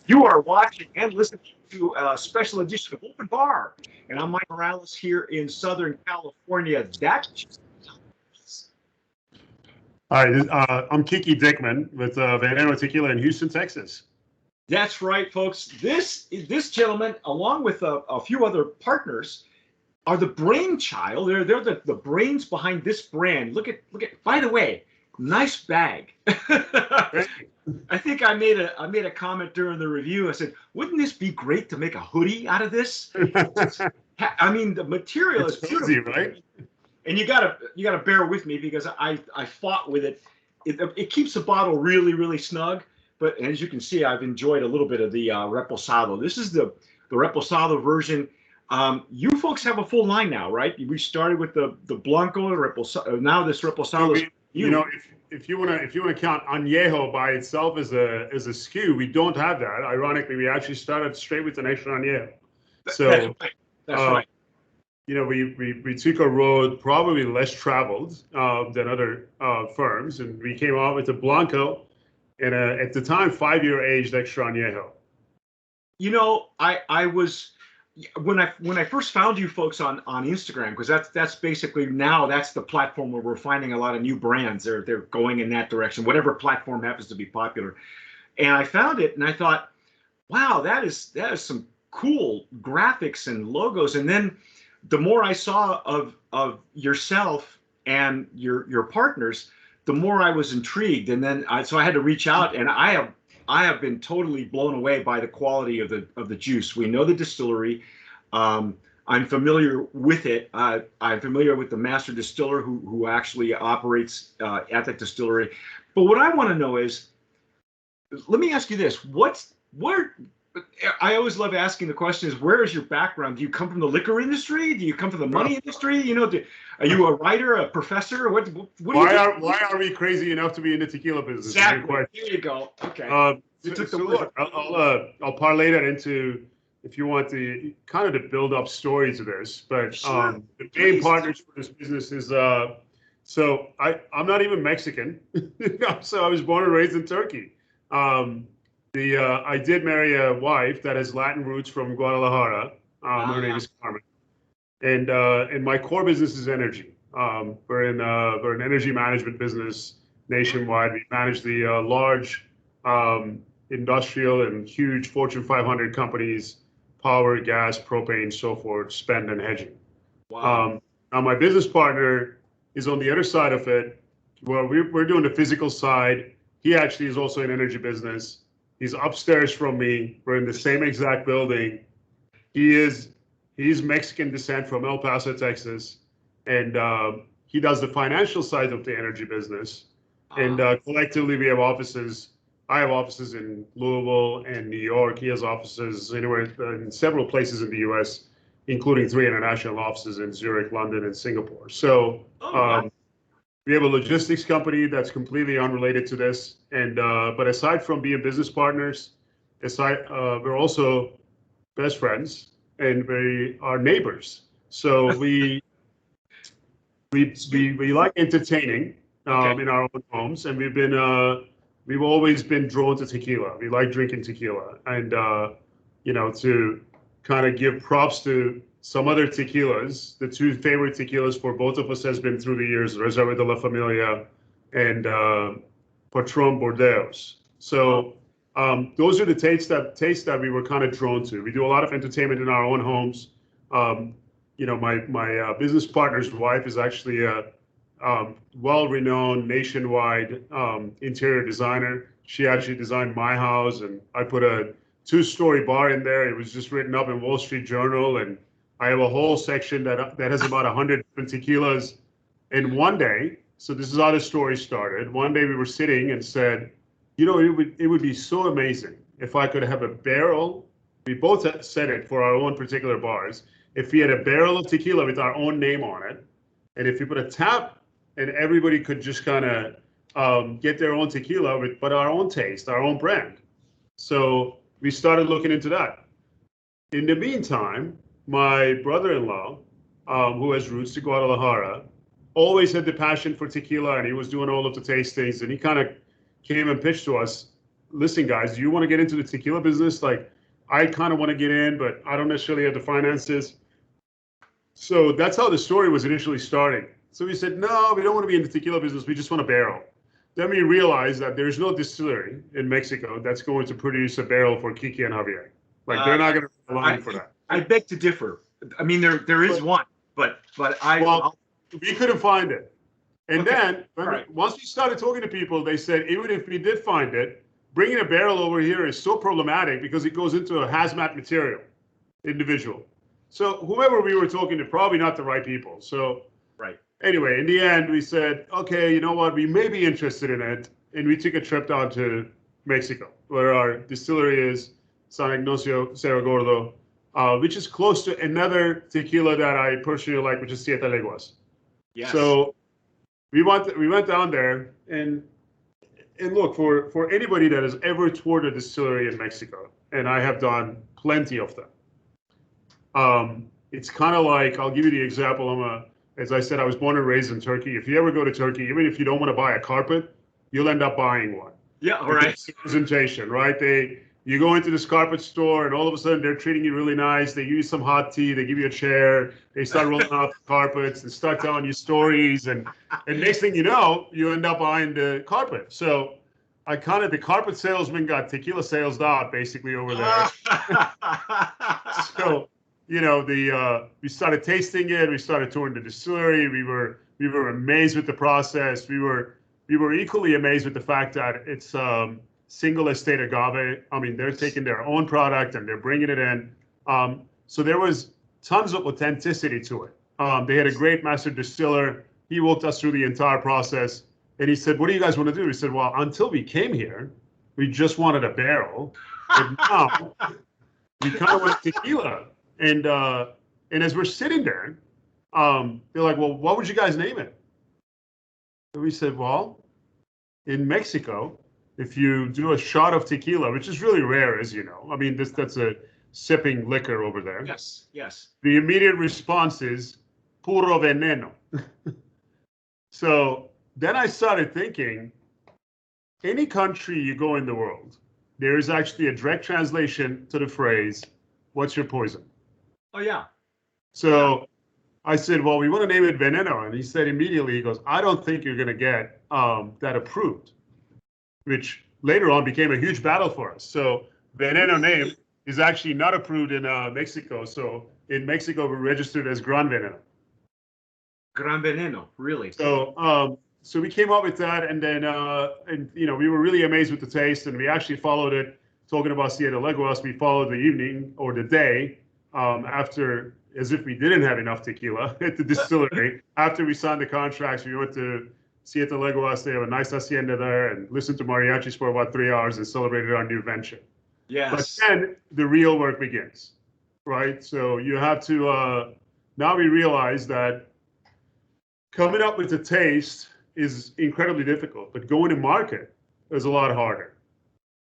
You are watching and listening to a special edition of Open Bar, and I'm Mike Morales here in Southern California. Hi, I'm Kiki Dikmen with Veneno, Tequila in Houston, Texas. That's right, folks. This gentleman, along with a few other partners, are the brainchild. They're the brains behind this brand. Look at. By the way, nice bag. I think I made a comment during the review. I said, "Wouldn't this be great to make a hoodie out of this?" I mean, the material is It's beautiful, easy, right? and you gotta bear with me because I fought with it. It keeps the bottle really snug, but as you can see, I've enjoyed a little bit of the Reposado. This is the Reposado version. You folks have a full line now, right? We started with the Blanco, the Reposado. Now this So Reposado is we, you know, if you wanna count añejo by itself as a SKU, we don't have that. Ironically, we actually started straight with an extra añejo. So That's right. That's uh, right. we took a road probably less traveled than other firms, and we came out with a Blanco and at the time 5-year aged extra añejo. I was when I first found you folks on Instagram, because that's basically now that's the platform where we're finding a lot of new brands. They're going in that direction, whatever platform happens to be popular. And I found it and I thought, wow, that is some cool graphics and logos. And then the more I saw of yourself and your partners, the more I was intrigued. And then so I had to reach out, and I have been totally blown away by the quality of the juice. We know the distillery. I'm familiar with it. I'm familiar with the master distiller who actually operates at the distillery. But what I want to know is, let me ask you this: where? I always love asking the question: is where is your background? Do you come from the liquor industry? Do you come from the money industry? Are you a writer, a professor? What do you do? Why are we crazy enough to be in the tequila business? Exactly. There you go. Okay. Look, I'll parlay that into, if you want to kind of to build up story to this, but Sure. the main partners for this business is so I'm not even Mexican, so I was born and raised in Turkey. I did marry a wife that has Latin roots from Guadalajara. Her name is Carmen, and my core business is energy. We're an energy management business nationwide. We manage the large industrial and huge Fortune 500 companies, power, gas, propane, so forth, spend and hedging. Wow. Now my business partner is on the other side of it. Well, we're doing the physical side. He actually is also in energy business. He's upstairs from me. We're in the same exact building. He's Mexican descent from El Paso, Texas, and he does the financial side of the energy business. And collectively, we have offices. I have offices in Louisville and New York. He has offices anywhere in several places in the U.S., including 3 international offices in Zurich, London, and Singapore. So we have a logistics company that's completely unrelated to this. And but aside from being business partners, we're also best friends, and we are neighbors. So we like entertaining in our own homes, and we've always been drawn to tequila. We like drinking tequila, and to kind of give props to some other tequilas. The 2 favorite tequilas for both of us has been through the years: Reserva de la Familia and Patron Bordeaux. So those are the tastes that we were kind of drawn to. We do a lot of entertainment in our own homes. My business partner's wife is actually a well-renowned nationwide interior designer. She actually designed my house, and I put a 2-story bar in there. It was just written up in Wall Street Journal, and I have a whole section that has about 100 different tequilas. And one day, so this is how the story started. One day we were sitting and said, it would be so amazing if I could have a barrel. We both said it for our own particular bars. If we had a barrel of tequila with our own name on it, and if you put a tap, and everybody could just kind of get their own tequila but our own taste, our own brand. So we started looking into that. In the meantime, my brother-in-law, who has roots to Guadalajara, always had the passion for tequila, and he was doing all of the tastings, and he kind of came and pitched to us, listen, guys, do you want to get into the tequila business? Like, I kind of want to get in, but I don't necessarily have the finances. So that's how the story was initially starting. So we said, no, we don't want to be in the tequila business. We just want a barrel. Then we realized that there's no distillery in Mexico that's going to produce a barrel for Kiki and Javier. Like, they're not going to rely for that. I beg to differ. I mean, there is one, but we couldn't find it. And okay. then once we started talking to people, they said, even if we did find it, bringing a barrel over here is so problematic because it goes into a hazmat material, individual. So whoever we were talking to, probably not the right people. So anyway, in the end, we said, okay, you know what? We may be interested in it. And we took a trip down to Mexico, where our distillery is, San Ignacio Cerro Gordo, which is close to another tequila that I personally like, which is Siete Leguas. Yes. So we went down there, and look, for anybody that has ever toured a distillery in Mexico, and I have done plenty of them, it's kind of like, I'll give you the example. As I said, I was born and raised in Turkey. If you ever go to Turkey, even if you don't want to buy a carpet, you'll end up buying one. Yeah, all right. Presentation, right? You go into this carpet store, and all of a sudden they're treating you really nice. They give you some hot tea. They give you a chair. They start rolling out the carpets and start telling you stories. And next thing you know, you end up buying the carpet. So the carpet salesman got tequila sales out basically over there. So, we started tasting it. We started touring the distillery. We were amazed with the process. We were equally amazed with the fact that it's single estate agave. I mean, they're taking their own product and they're bringing it in. So there was tons of authenticity to it. They had a great master distiller. He walked us through the entire process, and he said, "What do you guys want to do?" We said, "Well, until we came here, we just wanted a barrel, but now we kind of want tequila." And as we're sitting there, they're like, "Well, what would you guys name it?" And we said, "Well, in Mexico, if you do a shot of tequila, which is really rare, as you know, I mean, that's a sipping liquor over there." Yes, yes. The immediate response is puro veneno. So then I started thinking, any country you go in the world, there is actually a direct translation to the phrase, "What's your poison?" Oh, yeah. So I said, "Well, we want to name it Veneno." And he said immediately, he goes, "I don't think you're going to get that approved," which later on became a huge battle for us. So Veneno name is actually not approved in Mexico. So in Mexico, we're registered as Gran Veneno. Gran Veneno, really? So we came up with that, and then we were really amazed with the taste, and we actually followed it. Talking about Siete Leguas, we followed the evening or the day after, as if we didn't have enough tequila at the distillery. After we signed the contracts, we went to Siete Leguas. They have a nice hacienda there, and listened to mariachis for about 3 hours and celebrated our new venture. Yes. But then the real work begins, right? So you have to, now we realize that coming up with the taste is incredibly difficult, but going to market is a lot harder.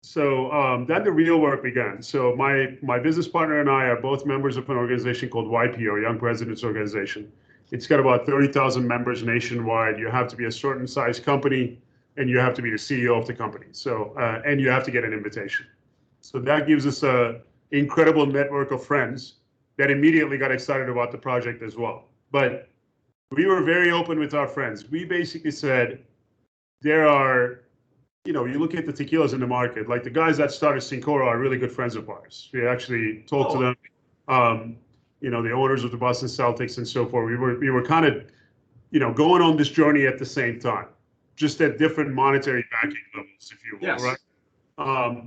So then the real work began. So my business partner and I are both members of an organization called YPO, Young Presidents Organization. It's got about 30,000 members nationwide. You have to be a certain size company, and you have to be the CEO of the company. So and you have to get an invitation. So that gives us an incredible network of friends that immediately got excited about the project as well. But we were very open with our friends. We basically said, there are, you look at the tequilas in the market, like the guys that started Cincoro are really good friends of ours. We actually talked to them, the owners of the Boston Celtics and so forth. We were kind of, going on this journey at the same time, just at different monetary backing levels, if you will, yes. Right?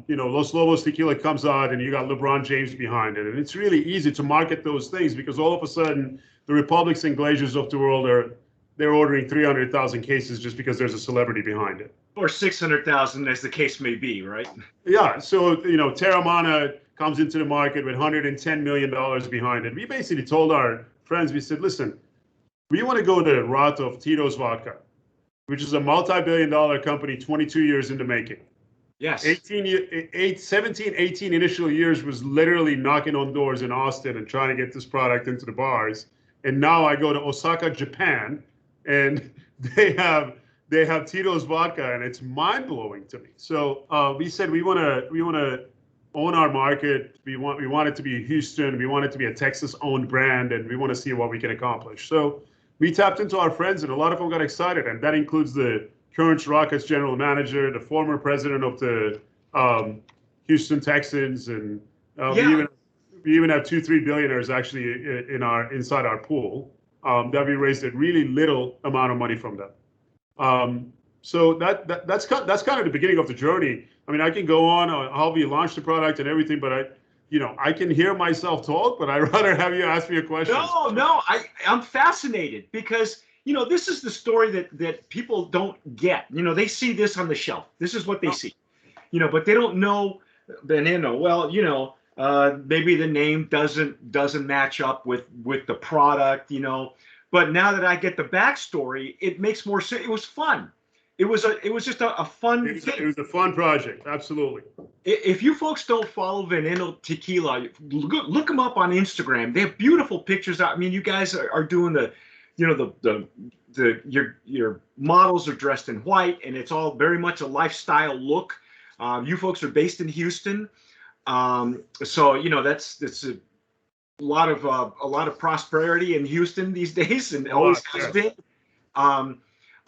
Los Lobos tequila comes out and you got LeBron James behind it. And it's really easy to market those things because all of a sudden the Republics and Glaciers of the world they're ordering 300,000 cases just because there's a celebrity behind it. Or 600,000 as the case may be, right? Yeah. So, Terramana comes into the market with $110 million behind it. We basically told our friends, we said, listen, we want to go the route of Tito's Vodka, which is a multi-billion-dollar company, 22 years in the making. Yes. 17, 18 initial years was literally knocking on doors in Austin and trying to get this product into the bars. And now I go to Osaka, Japan, and they have they have Tito's vodka, and it's mind blowing to me. So we said we want to own our market. We want it to be Houston. We want it to be a Texas owned brand, and we want to see what we can accomplish. So we tapped into our friends, and a lot of them got excited, and that includes the current Rockets general manager, the former president of the Houston Texans, and we even have 2-3 billionaires actually inside our pool that we raised a really little amount of money from them. So that's kind of the beginning of the journey. I mean, I can go on how we launched the product and everything, but I can hear myself talk, but I'd rather have you ask me a question. No, I'm fascinated because this is the story that people don't get. They see this on the shelf. This is what they see. But they don't know Veneno. Well, maybe the name doesn't match up with the product. But now that I get the backstory, it makes more sense. It was fun. It was just a fun thing. It was a fun project, absolutely. If you folks don't follow Veneno Tequila, look them up on Instagram. They have beautiful pictures. I mean, you guys are doing your models are dressed in white, and it's all very much a lifestyle look. You folks are based in Houston, so that's a lot of prosperity in Houston these days, and always has been.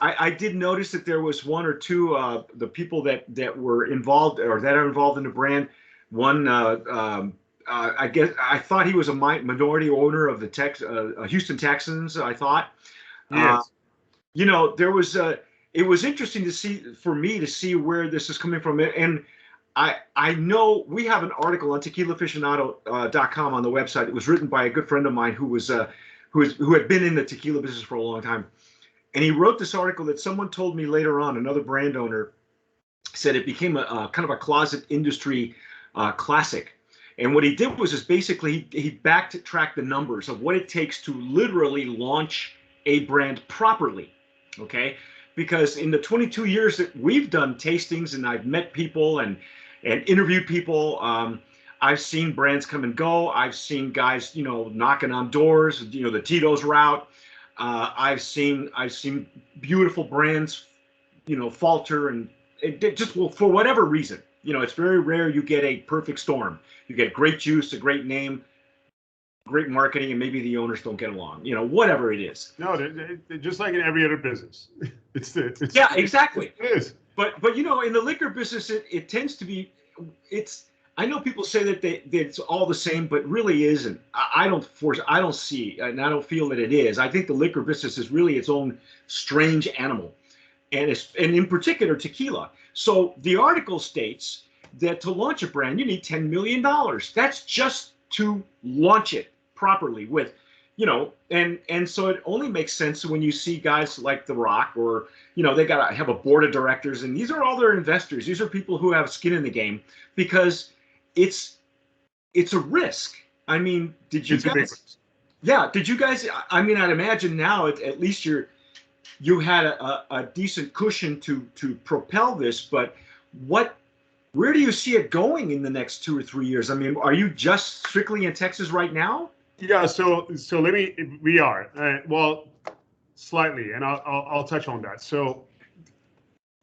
I did notice that there was one or two the people that were involved or that are involved in the brand. One, I guess I thought he was a minority owner of the Houston Texans. I thought, yes. There was it was interesting for me to see where this is coming from, and I know we have an article on tequilaaficionado.com on the website. It was written by a good friend of mine who had been in the tequila business for a long time. And he wrote this article that someone told me later on, another brand owner said it became a kind of a closet industry classic. And what he did was basically he backtracked the numbers of what it takes to literally launch a brand properly. Okay. Because in the 22 years that we've done tastings and I've met people and interviewed people, I've seen brands come and go. I've seen guys, knocking on doors, the Tito's route. I've seen beautiful brands, falter, and for whatever reason, it's very rare you get a perfect storm. You get great juice, a great name, great marketing, and maybe the owners don't get along. Whatever it is. No, they're just like in every other business. Yeah, exactly. It is. But in the liquor business, it tends to be. I know people say that it's all the same, but really isn't. I don't see, and I don't feel that it is. I think the liquor business is really its own strange animal, and in particular tequila. So the article states that to launch a brand, you need $10 million. That's just to launch it properly with, and so it only makes sense when you see guys like The Rock or, they got to have a board of directors, and these are all their investors. These are people who have skin in the game because it's a risk. I mean, did you guys? Yeah, did you guys? I mean, I'd imagine now at least you had a decent cushion to propel this, but where do you see it going in the next 2 or 3 years? I mean, are you just strictly in Texas right now? Yeah, so we are well, slightly, and I'll touch on that. So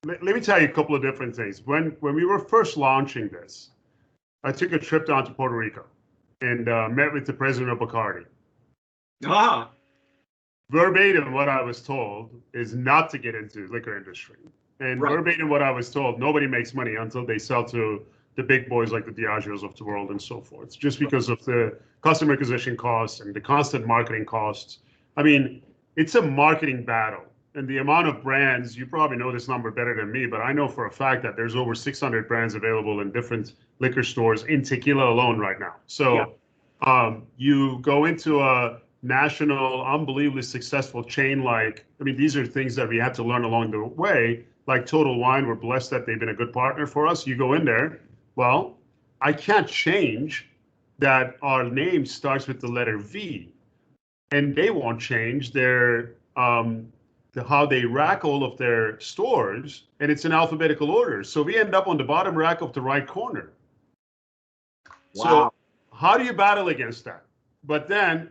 let me tell you a couple of different things. When we were first launching this, I took a trip down to Puerto Rico and met with the president of Bacardi. Ah. Verbatim, what I was told is not to get into the liquor industry. And right. Verbatim, what I was told, nobody makes money until they sell to the big boys like the Diageos of the world and so forth, just because of the customer acquisition costs and the constant marketing costs. I mean, it's a marketing battle. And the amount of brands, you probably know this number better than me, but I know for a fact that there's over 600 brands available in different liquor stores in tequila alone right now. So you go into a national, unbelievably successful chain these are things that we had to learn along the way, like Total Wine. We're blessed that they've been a good partner for us. You go in there, well, I can't change that our name starts with the letter V, and they won't change their how they rack all of their stores, and it's in alphabetical order. So we end up on the bottom rack of the right corner. Wow. So how do you battle against that? But then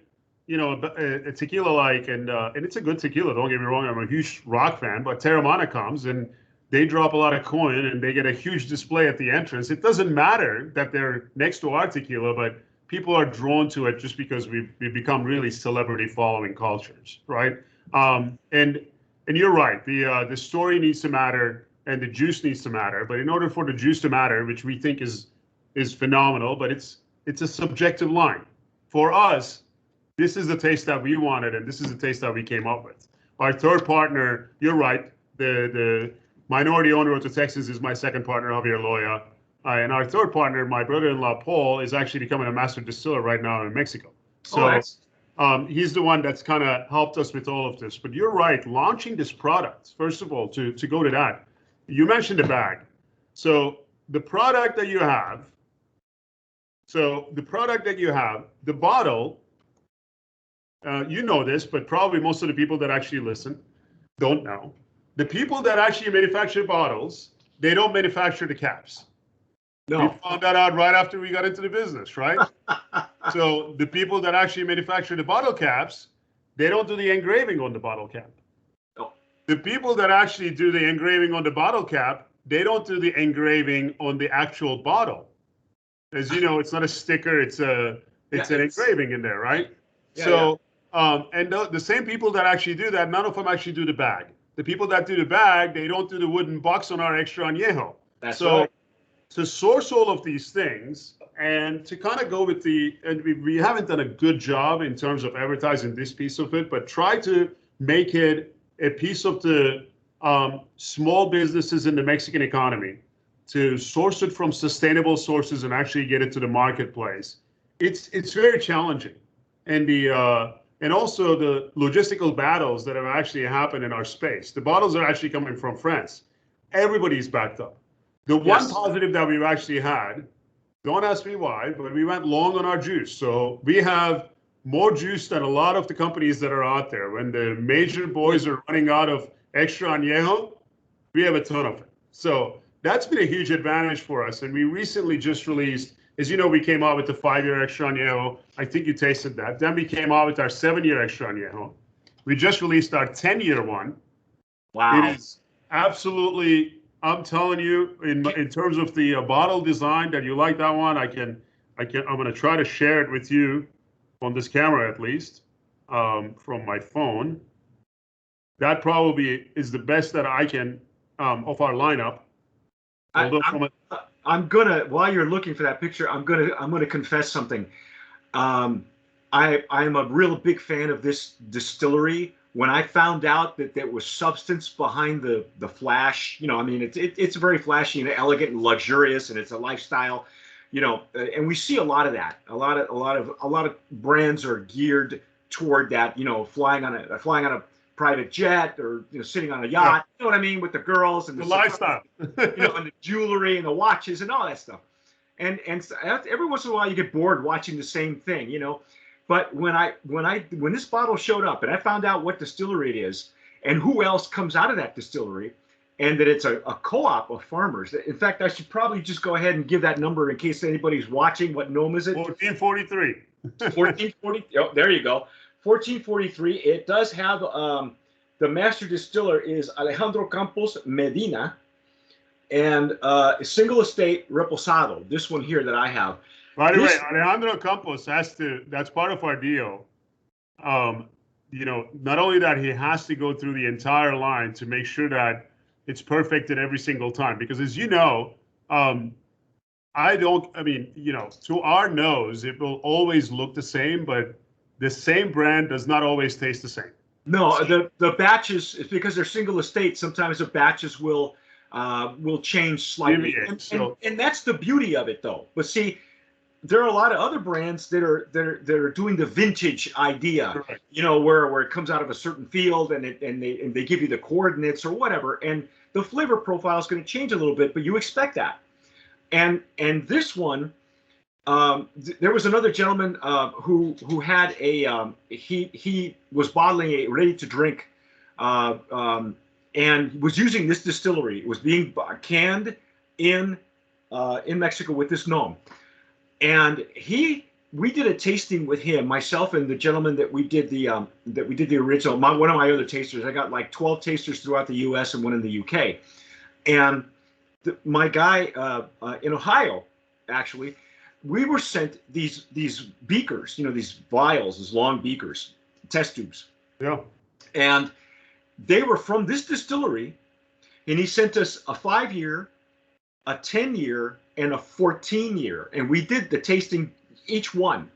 a tequila and it's a good tequila. Don't get me wrong. I'm a huge rock fan, but Terramana comes and they drop a lot of coin and they get a huge display at the entrance. It doesn't matter that they're next to our tequila, but people are drawn to it just because we've become really celebrity following cultures, right? And you're right. The story needs to matter and the juice needs to matter. But in order for the juice to matter, which we think is phenomenal, but it's a subjective line. For us, this is the taste that we wanted, and this is the taste that we came up with. Our third partner, you're right. The minority owner of the Texas is my second partner, Javier Loya. And our third partner, my brother-in-law, Paul, is actually becoming a master distiller right now in Mexico. So he's the one that's kind of helped us with all of this. But you're right, launching this product, first of all, to go to that, you mentioned the bag. So the product that you have, the bottle, you know this, but probably most of the people that actually listen don't know. The people that actually manufacture bottles, they don't manufacture the caps. No. We found that out right after we got into the business, right? So the people that actually manufacture the bottle caps, they don't do the engraving on the bottle cap. No. The people that actually do the engraving on the bottle cap, they don't do the engraving on the actual bottle. As you know, it's not a sticker, it's an engraving in there, right? Yeah, and the same people that actually do that, none of them actually do the bag. The people that do the bag, they don't do the wooden box on our extra añejo. That's right. To source all of these things and to kind of go with and we haven't done a good job in terms of advertising this piece of it, but try to make it a piece of the small businesses in the Mexican economy to source it from sustainable sources and actually get it to the marketplace. It's very challenging. And also the logistical battles that have actually happened in our space. The bottles are actually coming from France. Everybody's backed up. The one positive that we've actually had, don't ask me why, but we went long on our juice. So we have more juice than a lot of the companies that are out there. When the major boys are running out of extra añejo, we have a ton of it. So that's been a huge advantage for us. And we recently just released, as you know, we came out with the 5-year extra añejo. I think you tasted that. Then we came out with our 7-year extra añejo. We just released our 10-year one. Wow. It is absolutely, I'm telling you, in terms of the bottle design, that you like that one, I'm going to try to share it with you on this camera at least, from my phone. That probably is the best that I can of our lineup. I'm gonna, while you're looking for that picture, I'm gonna confess something. I am a real big fan of this distillery. When I found out that there was substance behind the flash, I mean, it's very flashy and elegant and luxurious, and it's a lifestyle, and we see a lot of that. A lot of brands are geared toward that, flying on a private jet or sitting on a yacht. You know what I mean, with the girls and the lifestyle, and the jewelry and the watches and all that stuff. And every once in a while you get bored watching the same thing, But when this bottle showed up and I found out what distillery it is and who else comes out of that distillery, and that it's a co-op of farmers. In fact, I should probably just go ahead and give that number in case anybody's watching. What gnome is it? 1443. 1440. Oh, there you go. 1443. It does have the master distiller is Alejandro Campos Medina, and single estate Reposado. This one here that I have. By the way, Alejandro Campos that's part of our deal. Not only that, he has to go through the entire line to make sure that it's perfected every single time. Because as you know, to our nose, it will always look the same, but the same brand does not always taste the same. No, the batches, because they're single estate, sometimes the batches will change slightly. And that's the beauty of it, though. But see, there are a lot of other brands that are doing the vintage idea, correct, where it comes out of a certain field and they give you the coordinates or whatever, and the flavor profile is going to change a little bit, but you expect that. And this one, there was another gentleman who had he was bottling a ready to drink, and was using this distillery. It was being canned in Mexico with this gnome. And he we did a tasting with him, myself and the gentleman that we did the original. One of my other tasters, I got like 12 tasters throughout the U.S. and one in the U.K. And my guy in Ohio, actually, we were sent these beakers, these vials, these long beakers, test tubes. Yeah. And they were from this distillery, and he sent us a 5-year, a 10-year, and a 14-year, and we did the tasting each one,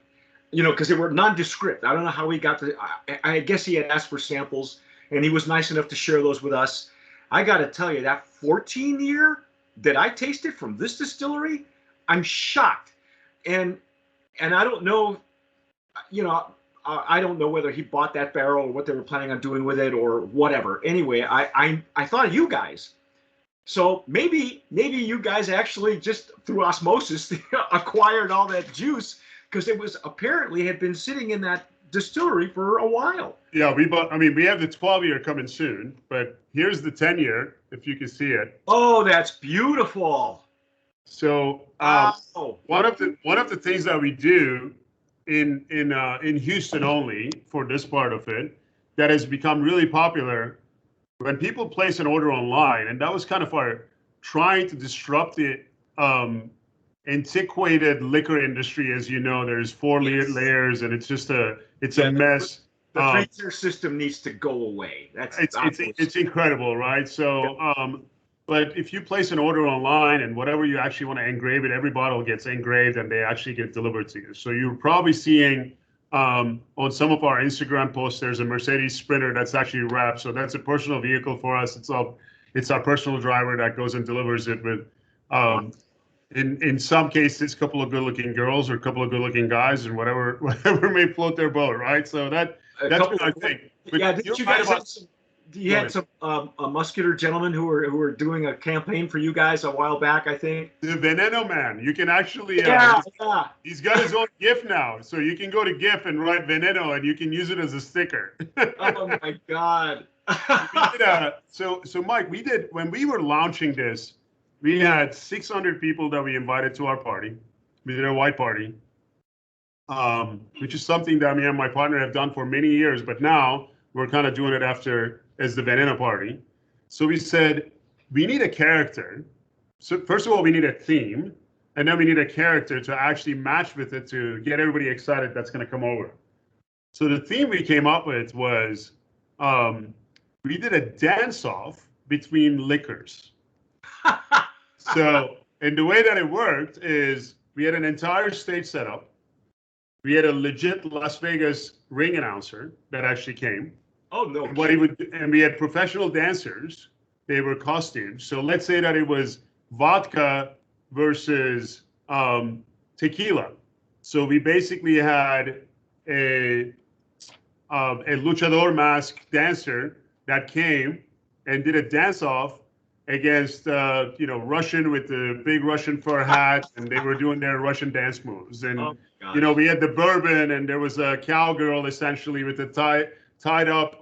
because they were nondescript. I don't know how he got the. I guess he had asked for samples, and he was nice enough to share those with us. I got to tell you, that 14-year that I tasted from this distillery, I'm shocked, and I don't know, I don't know whether he bought that barrel or what they were planning on doing with it or whatever. Anyway, I thought of you guys. So maybe you guys actually just through osmosis acquired all that juice, because it was apparently had been sitting in that distillery for a while. Yeah, we have the 12-year coming soon, but here's the 10-year, if you can see it. Oh, that's beautiful. So one of the things that we do in Houston only for this part of it that has become really popular, when people place an order online, and that was kind of our trying to disrupt the antiquated liquor industry. As you know, there's 4 layers, and it's just a mess. The 3-tier system needs to go away. It's incredible, right? So, but if you place an order online and whatever you actually want to engrave it, every bottle gets engraved and they actually get delivered to you. So you're probably seeing on some of our Instagram posts, there's a Mercedes Sprinter that's actually wrapped. So that's a personal vehicle for us. It's our personal driver that goes and delivers it with, in some cases, a couple of good-looking girls or a couple of good-looking guys, and whatever may float their boat, right? So that's what I think. Yeah, didn't you guys have some? You had some muscular gentlemen who were doing a campaign for you guys a while back, I think. The Veneno man. You can actually. He's got his own GIF now, so you can go to GIF and write Veneno, and you can use it as a sticker. Oh my God. So Mike, we did when we were launching this. We had 600 people that we invited to our party. We did a white party, which is something that me and my partner have done for many years, but now we're kind of doing it as the Veneno party. So we said, we need a character. So first of all, we need a theme, and then we need a character to actually match with it to get everybody excited that's going to come over. So the theme we came up with was, we did a dance-off between liquors. So, and the way that it worked is we had an entire stage set up. We had a legit Las Vegas ring announcer that actually came. Oh no! And we had professional dancers. They were costumed. So let's say that it was vodka versus tequila. So we basically had a luchador mask dancer that came and did a dance off against Russian with the big Russian fur hat, and they were doing their Russian dance moves. And we had the bourbon, and there was a cowgirl essentially with a tied up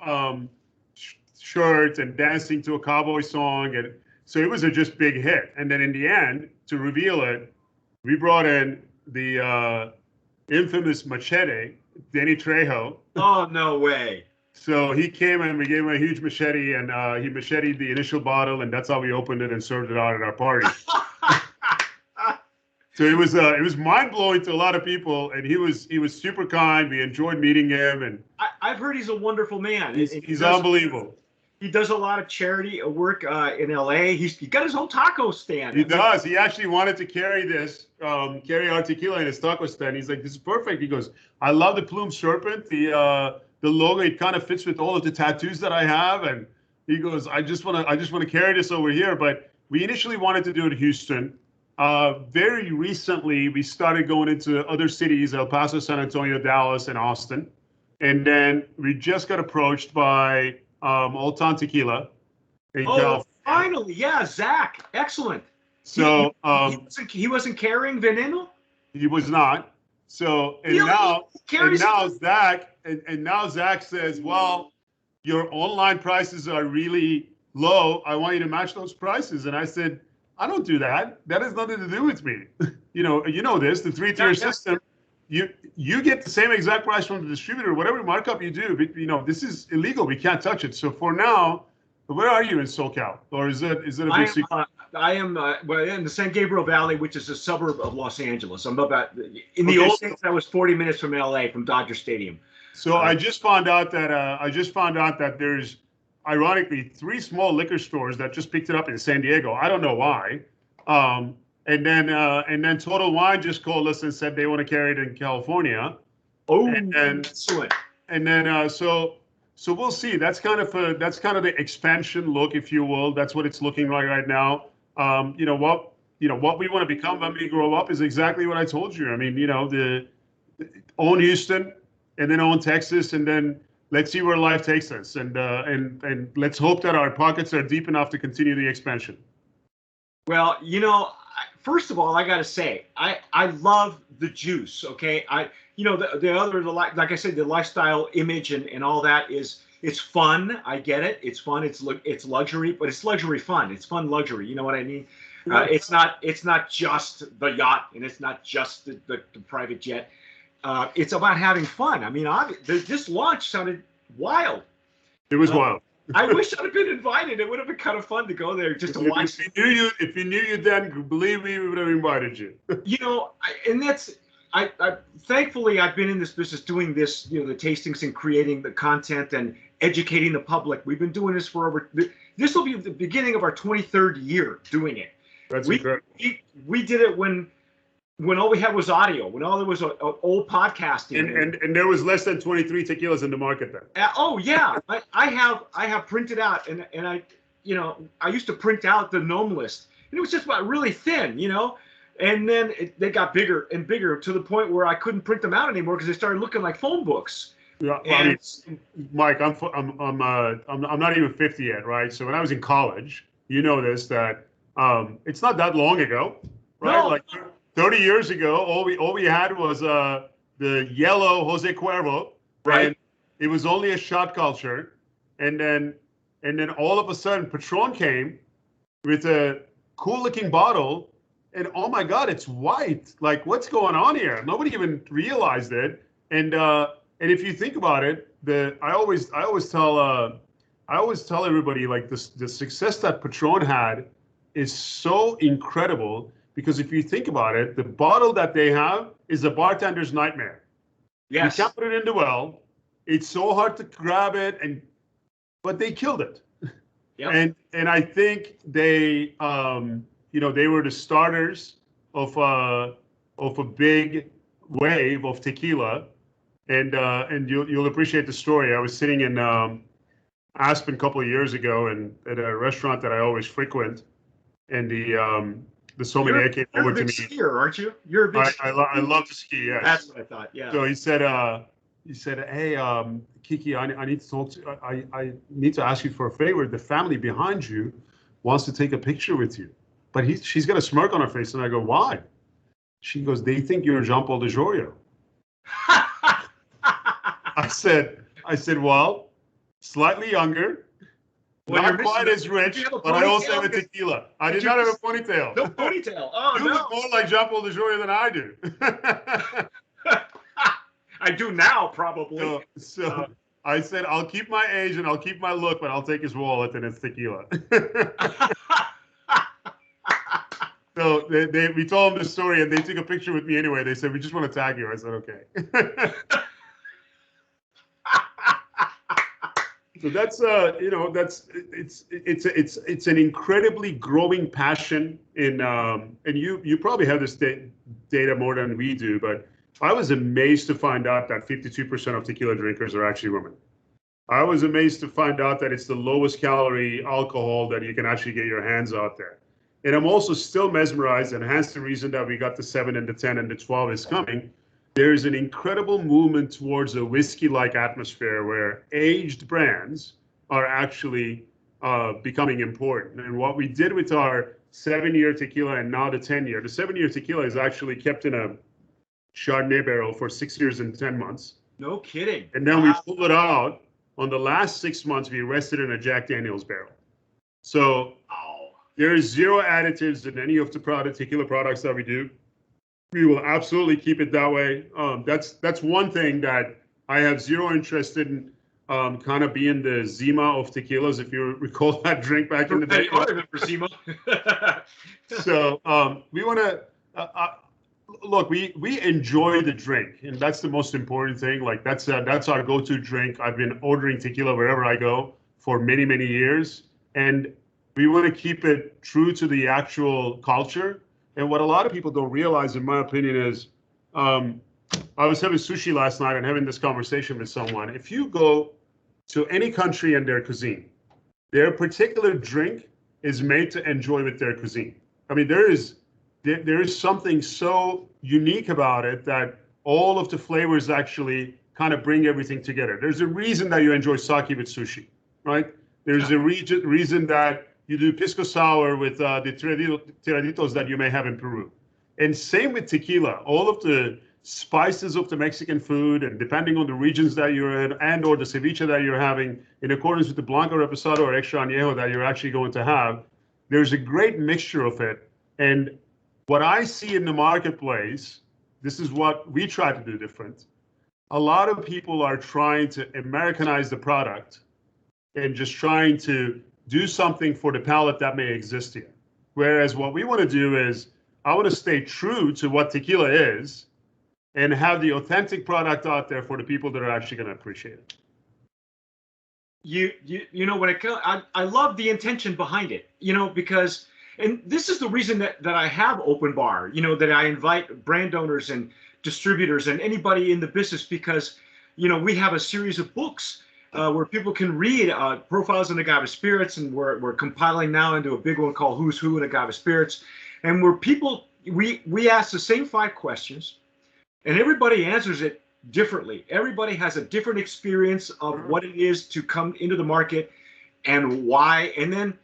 shirt and dancing to a cowboy song, and so it was a just big hit. And then in the end, to reveal it, we brought in the infamous Machete, Danny Trejo. Oh no way! So he came and we gave him a huge machete, and he macheted the initial bottle, and that's how we opened it and served it out at our party. So it was mind blowing to a lot of people, and he was super kind. We enjoyed meeting him, and I've heard he's a wonderful man. He's unbelievable. He does a lot of charity work in LA. He got his own taco stand. He does. He actually wanted to carry our tequila in his taco stand. He's like, this is perfect. He goes, I love the plume serpent. The logo, it kind of fits with all of the tattoos that I have. And he goes, I just want to carry this over here. But we initially wanted to do it in Houston. Very recently, we started going into other cities, El Paso, San Antonio, Dallas, and Austin. And then we just got approached by Old Town Tequila in California. Finally, yeah, Zach, excellent. So he wasn't carrying Veneno? He was not. So now Zach says, well, your online prices are really low. I want you to match those prices. And I said, I don't do that. That has nothing to do with me. You know this, the 3-tier system. you get the same exact price from the distributor, whatever markup you do. But, this is illegal. We can't touch it. So for now, where are you in SoCal, or is it a big secret? I am well in the San Gabriel Valley, which is a suburb of Los Angeles. I'm about in the old days. I was 40 minutes from LA, from Dodger Stadium. So I just found out that there's, ironically, 3 small liquor stores that just picked it up in San Diego. I don't know why. And then Total Wine just called us and said they want to carry it in California. Oh, excellent. And then so we'll see. That's kind of the expansion look, if you will. That's what it's looking like right now. What we want to become when we grow up is exactly what I told you. I mean, the own Houston, and then own Texas, and then let's see where life takes us, and let's hope that our pockets are deep enough to continue the expansion. Well, first of all, I got to say, I love the juice. Okay, like I said, the lifestyle image and all that it's fun. I get it. It's fun. It's luxury, but it's luxury fun. It's fun luxury. You know what I mean? It's not just the yacht, and it's not just the private jet. It's about having fun. I mean, this launch sounded wild. It was wild. I wish I'd have been invited. It would have been kind of fun to go there just to watch. If we knew you then, believe me, we would have invited you. Thankfully, I've been in this business doing this, the tastings and creating the content and educating the public. We've been doing this for this will be the beginning of our 23rd year doing it. That's incredible. We did it when all we had was audio, when all there was old podcasting, and there was less than 23 tequilas in the market then. Oh yeah, I have printed out, and I used to print out the gnome list, and it was just about really thin, and then they got bigger and bigger to the point where I couldn't print them out anymore because they started looking like phone books. Yeah, Mike, I'm not even 50 yet, right? So when I was in college, that it's not that long ago, right? No. Like 30 years ago, all we had was the yellow Jose Cuervo, right? And it was only a shot culture, and then all of a sudden Patron came with a cool-looking bottle, and oh my God, it's white! Like, what's going on here? Nobody even realized it, and if you think about it, I always tell everybody, like, the success that Patron had is so incredible. Because if you think about it, the bottle that they have is a bartender's nightmare. Yes. You can't put it in the well. It's so hard to grab it, but they killed it. Yep. And I think they were the starters of a big wave of tequila, and you'll appreciate the story. I was sitting in Aspen a couple of years ago, and at a restaurant that I always frequent, and the sommelier came over to me. You're a big skier, aren't you? You're a big skier. I love to ski, yes. That's what I thought, yeah. So he said, hey, Kiki, I need to talk to, I need to ask you for a favor. The family behind you wants to take a picture with you. But she's got a smirk on her face, and I go, why? She goes, they think you're Jean-Paul DeJoria. I said, well, slightly younger. Well, not quite as rich, but I also have a tequila. I did not have a ponytail. No ponytail. Oh, you look more like Jean-Paul DeJoria than I do. I do now, probably. So I said, I'll keep my age and I'll keep my look, but I'll take his wallet, and it's tequila. So we told them the story, and they took a picture with me anyway. They said, we just want to tag you. I said, okay. So that's it's an incredibly growing passion and you probably have this data more than we do, but I was amazed to find out that 52% of tequila drinkers are actually women. I was amazed to find out that it's the lowest calorie alcohol that you can actually get your hands out there. And I'm also still mesmerized, and hence the reason that we got the 7 and the 10 and the 12 is coming. There's an incredible movement towards a whiskey-like atmosphere where aged brands are actually becoming important. And what we did with our 7-year tequila and now the 10-year, the 7-year tequila is actually kept in a Chardonnay barrel for 6 years and 10 months. No kidding. And then we pulled it out. On the last 6 months, we rested in a Jack Daniel's barrel. So there is zero additives in any of the tequila products that we do. We will absolutely keep it that way. That's one thing that I have zero interest in, kind of being the Zima of tequilas, if you recall that drink back in the day. I remember Zima. So we want to look. We enjoy the drink, and that's the most important thing. Like that's our go-to drink. I've been ordering tequila wherever I go for many years, and we want to keep it true to the actual culture. And what a lot of people don't realize, in my opinion, is I was having sushi last night and having this conversation with someone. If you go to any country and their cuisine, their particular drink is made to enjoy with their cuisine. I mean, there is something so unique about it that all of the flavors actually kind of bring everything together. There's a reason that you enjoy sake with sushi, right? There's a reason that you do pisco sour with the tiraditos that you may have in Peru. And same with tequila. All of the spices of the Mexican food, and depending on the regions that you're in and or the ceviche that you're having, in accordance with the blanco reposado or extra añejo that you're actually going to have, there's a great mixture of it. And what I see in the marketplace, this is what we try to do different. A lot of people are trying to Americanize the product and just trying to do something for the palate that may exist here. Whereas what we want to do is, I want to stay true to what tequila is and have the authentic product out there for the people that are actually going to appreciate it. You know what I love the intention behind it, because, and this is the reason that I have Open Bar, that I invite brand owners and distributors and anybody in the business, because, we have a series of books where people can read profiles in agave spirits, and we're compiling now into a big one called Who's Who in Agave Spirits, and where people, we ask the same 5 questions, and everybody answers it differently. Everybody has a different experience of what it is to come into the market and why. And then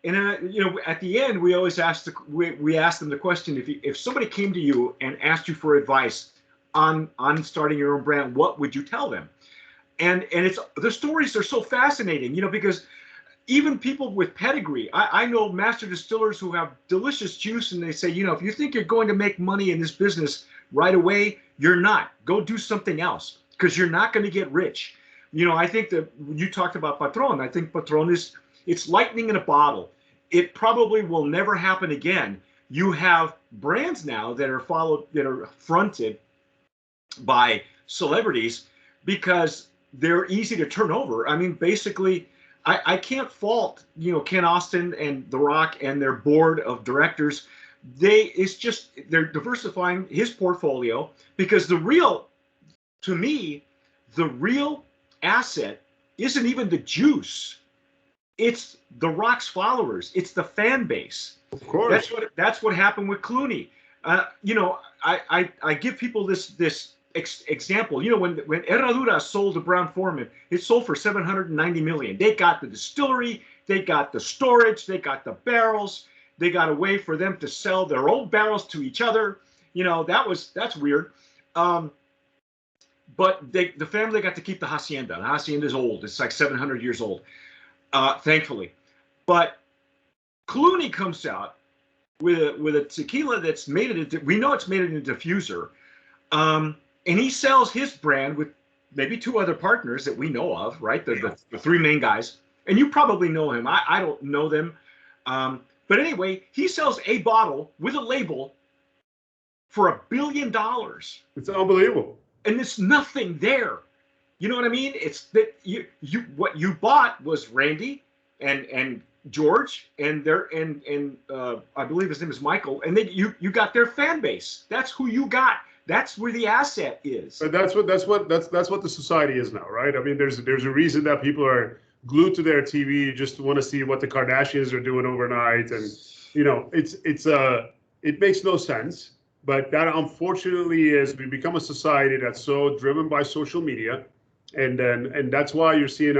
at the end, we always ask we ask them the question: if somebody came to you and asked you for advice on starting your own brand, what would you tell them? And it's, the stories are so fascinating, because even people with pedigree, I know master distillers who have delicious juice, and they say, if you think you're going to make money in this business right away, you're not. Go do something else, because you're not going to get rich. I think that you talked about Patron. I think Patron it's lightning in a bottle. It probably will never happen again. You have brands now that are fronted by celebrities because they're easy to turn over. I mean, basically, I can't fault, Ken Austin and The Rock and their board of directors. They're diversifying his portfolio, because to me, the real asset isn't even the juice. It's The Rock's followers. It's the fan base. Of course. That's what happened with Clooney. I give people this example. When Herradura sold to Brown-Forman, it sold for $790 million. They got the distillery, they got the storage, they got the barrels, they got a way for them to sell their old barrels to each other. That's weird. But the family got to keep the hacienda. The hacienda is old. It's like 700 years old, thankfully. But Clooney comes out with a tequila that's we know it's made in a diffuser. And he sells his brand with maybe 2 other partners that we know of, right? The 3 main guys. And you probably know him. I don't know them. But anyway, he sells a bottle with a label for $1 billion. It's unbelievable. And there's nothing there. You know what I mean? It's that what you bought was Randy and George and I believe his name is Michael. And then you got their fan base. That's who you got. That's where the asset is. But that's what the society is now, right? I mean, there's a reason that people are glued to their TV just to want to see what the Kardashians are doing overnight, and it makes no sense. But that unfortunately is, we become a society that's so driven by social media, and that's why you're seeing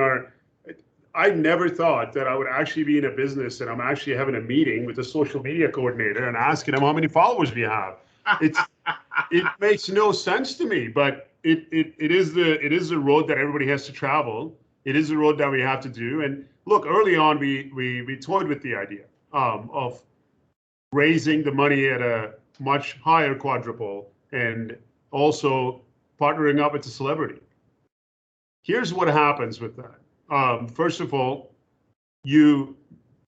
I never thought that I would actually be in a business and I'm actually having a meeting with a social media coordinator and asking him how many followers we have. It makes no sense to me, but it is the road that everybody has to travel. It is the road that we have to do. And look, early on we toyed with the idea of raising the money at a much higher quadruple, and also partnering up with a celebrity. Here's what happens with that. First of all, you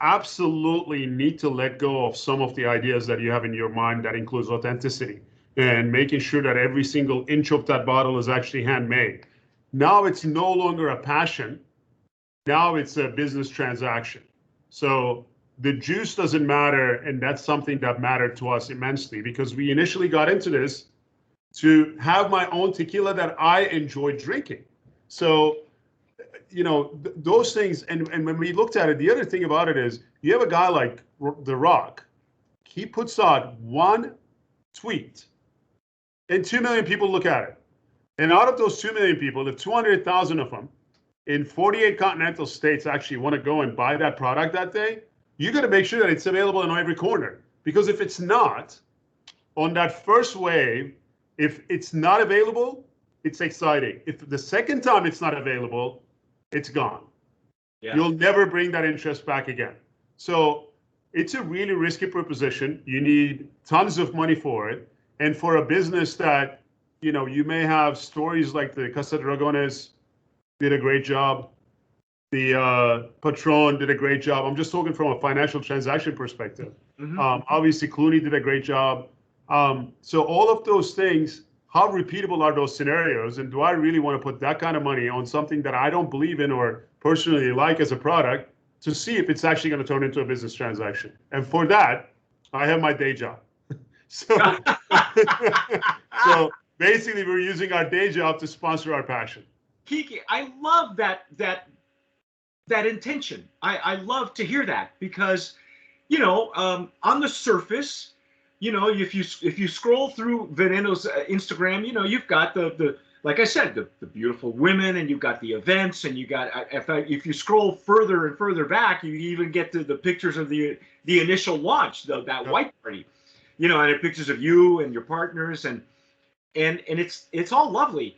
absolutely need to let go of some of the ideas that you have in your mind that includes authenticity and making sure that every single inch of that bottle is actually handmade. Now it's no longer a passion. Now it's a business transaction. So the juice doesn't matter, and that's something that mattered to us immensely because we initially got into this to have my own tequila that I enjoy drinking. So, you know, those things, and when we looked at it, the other thing about it is you have a guy like The Rock, he puts out one tweet and 2 million people look at it. And out of those 2 million people, the 200,000 of them in 48 continental states actually want to go and buy that product that day, you got to make sure that it's available in every corner. Because if it's not, on that first wave, if it's not available, it's exciting. If the second time it's not available, it's gone. Yeah. You'll never bring that interest back again. So it's a really risky proposition. You need tons of money for it. And for a business that, you know, you may have stories like the Casa Dragones did a great job. The Patron did a great job. I'm just talking from a financial transaction perspective. Mm-hmm. Obviously, Clooney did a great job. So all of those things, how repeatable are those scenarios? And do I really want to put that kind of money on something that I don't believe in or personally like as a product to see if it's actually going to turn into a business transaction? And for that, I have my day job. So, so basically, we're using our day job to sponsor our passion. Kiki, I love that intention. I love to hear that because, you know, on the surface, you know, if you scroll through Veneno's Instagram, you know, you've got the like I said, the beautiful women, and you've got the events, and you got if you scroll further and further back, you even get to the pictures of the initial launch, that white party, you know, and pictures of you and your partners, and it's all lovely,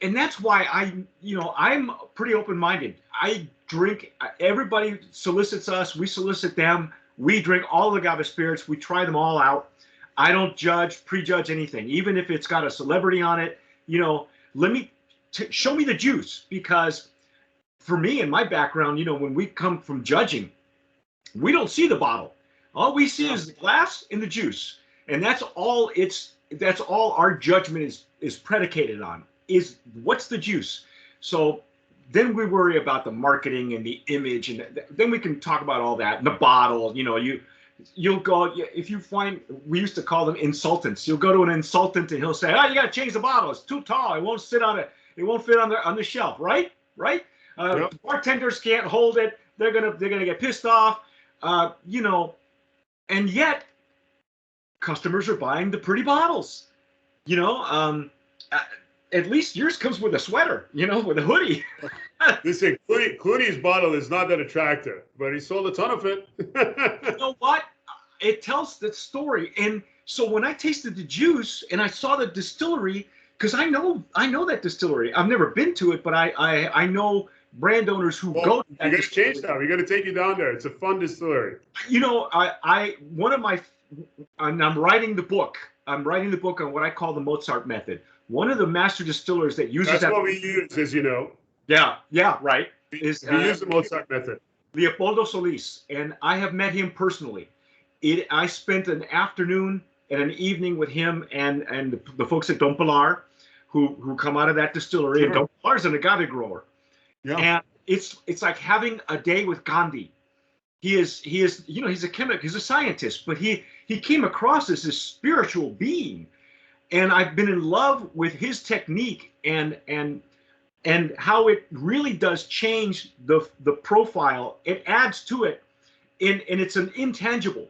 and that's why I'm pretty open-minded. I drink. Everybody solicits us. We solicit them. We drink all the agave spirits. We try them all out. I don't prejudge anything, even if it's got a celebrity on it. You know, show me the juice, because for me and my background, you know, when we come from judging, we don't see the bottle. All we see is the glass and the juice, and that's all. That's all our judgment is predicated on. Is what's the juice? So then we worry about the marketing and the image, and then we can talk about all that. And the bottle, you know, you'll go, if you find, we used to call them insultants. You'll go to an insultant and he'll say, "Oh, you got to change the bottle. It's too tall. It won't fit on the shelf." Right? Yep. Bartenders can't hold it. They're gonna get pissed off. You know, and yet customers are buying the pretty bottles. You know, at least yours comes with a sweater, you know, with a hoodie. Listen, Clooney's bottle is not that attractive, but he sold a ton of it. You know what? It tells the story. And so when I tasted the juice and I saw the distillery, because I know that distillery. I've never been to it, but I know brand owners who go to that. You got to change that. We got to take you down there. It's a fun distillery. You know, I'm writing the book. I'm writing the book on what I call the Mozart method. One of the master distillers that uses that's what we use, as you know. Yeah, right. We use the Mozart method. Leopoldo Solis, and I have met him personally. I spent an afternoon and an evening with him and the folks at Don Pilar, who come out of that distillery. Sure. And Don Pilar is an agave grower. Yeah. And it's like having a day with Gandhi. He is you know, he's a chemist, he's a scientist, but he came across as this spiritual being. And I've been in love with his technique and how it really does change the profile. It adds to it, and it's an intangible.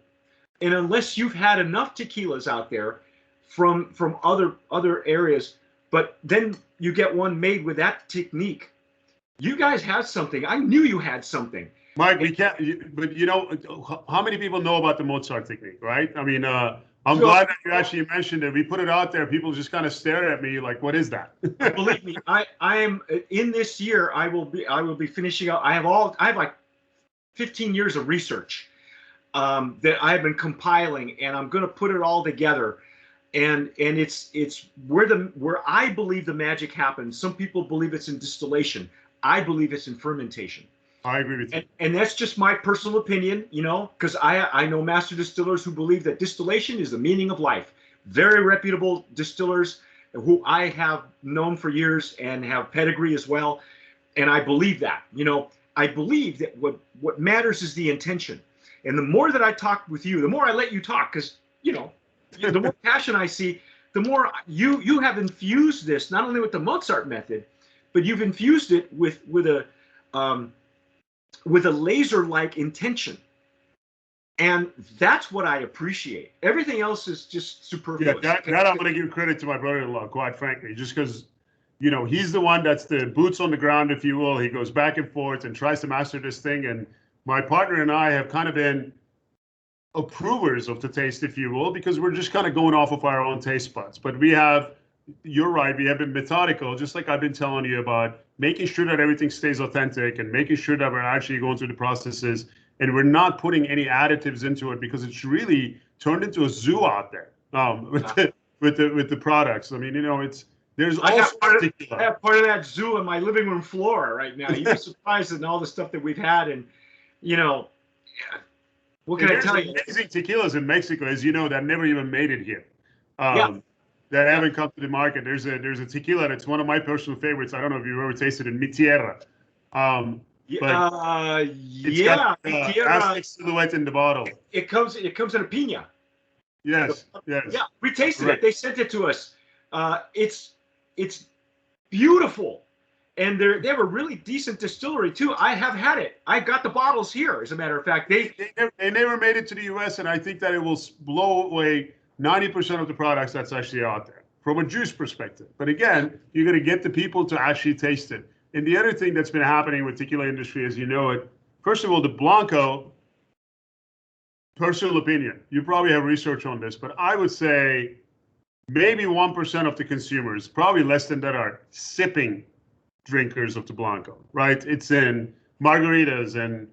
And unless you've had enough tequilas out there from other areas, but then you get one made with that technique, you guys have something. I knew you had something. Mike, we can't. But you know, how many people know about the Mozart technique, right? I mean, I'm glad that you actually mentioned it. We put it out there. People just kind of stare at me like, "What is that?" Believe me, I am in this year. I will be finishing up. I have like 15 years of research. that I've been compiling, and I'm going to put it all together. And it's where I believe the magic happens. Some people believe it's in distillation. I believe it's in fermentation. I agree with you. And that's just my personal opinion, because I know master distillers who believe that distillation is the meaning of life. Very reputable distillers who I have known for years and have pedigree as well. And I believe that. I believe that what matters is the intention. And the more that I talk with you, the more I let you talk, because the more passion I see, the more you have infused this not only with the Mozart method, but you've infused it with a laser-like intention. And that's what I appreciate. Everything else is just superfluous. Yeah, that I'm going to give credit to my brother-in-law, quite frankly, just because, he's the one that's the boots on the ground, if you will. He goes back and forth and tries to master this thing. And my partner and I have kind of been approvers of the taste, if you will, because we're just kind of going off of our own taste buds. But you're right, we have been methodical, just like I've been telling you about making sure that everything stays authentic and making sure that we're actually going through the processes and we're not putting any additives into it, because it's really turned into a zoo out there with the products. I mean, there's I have part of that zoo on my living room floor right now. You'd be surprised at all the stuff that we've had, and what can I tell you? Amazing tequilas in Mexico, as you know, that never even made it here. Yeah. That haven't come to the market. There's a tequila that's one of my personal favorites. I don't know if you've ever tasted it, Mi Tierra. Yeah, got Aztec silhouette in the bottle. It comes in a piña. Yes. Yeah, we tasted it. They sent it to us. It's beautiful, and they have a really decent distillery too. I have had it. I got the bottles here. As a matter of fact, they never made it to the U.S., and I think that it will blow away 90% of the products that's actually out there from a juice perspective. But again, you're going to get the people to actually taste it. And the other thing that's been happening with tequila industry, as you know it, first of all, the Blanco, personal opinion, you probably have research on this, but I would say maybe 1% of the consumers, probably less than that, are sipping drinkers of the Blanco, right? It's in margaritas and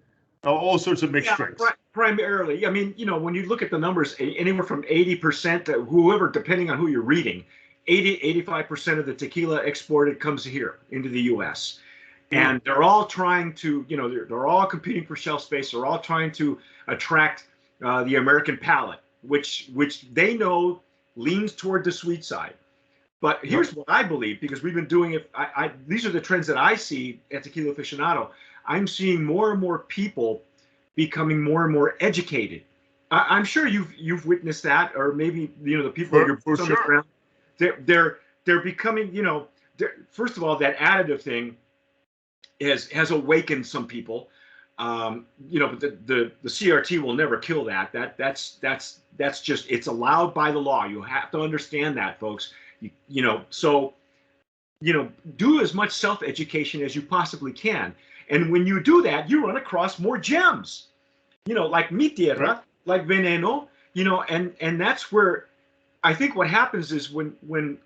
all sorts of mixed drinks. Primarily. I mean, when you look at the numbers, anywhere from 80% to whoever, depending on who you're reading, 85% of the tequila exported comes here into the U.S. And they're all trying to, they're all competing for shelf space. They're all trying to attract the American palate, which they know leans toward the sweet side. But here's what I believe, because we've been doing it. These are the trends that I see at Tequila Aficionado. I'm seeing more and more people becoming more and more educated. I'm sure you've witnessed that, or maybe the people on the ground. They're becoming, first of all, that additive thing has awakened some people. But the CRT will never kill that. That's just, it's allowed by the law. You have to understand that, folks. So do as much self-education as you possibly can. And when you do that, you run across more gems, like Mi Tierra, like Veneno, and that's where I think what happens is when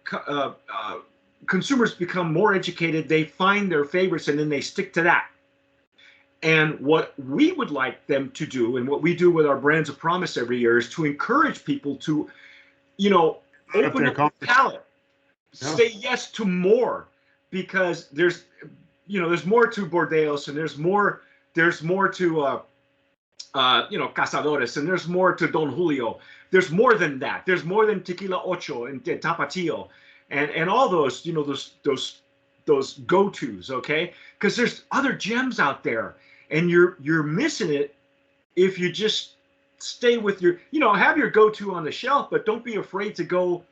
consumers become more educated, they find their favorites and then they stick to that. And what we would like them to do, and what we do with our Brands of Promise every year, is to encourage people to, open up the palate, say yes to more, because there's more to Bordeaux, and there's more to Cazadores, and there's more to Don Julio. There's more than that. There's more than Tequila Ocho and Tapatio, and all those, those go-tos, okay? Because there's other gems out there, and you're missing it if you just stay with your, have your go-to on the shelf, but don't be afraid to go,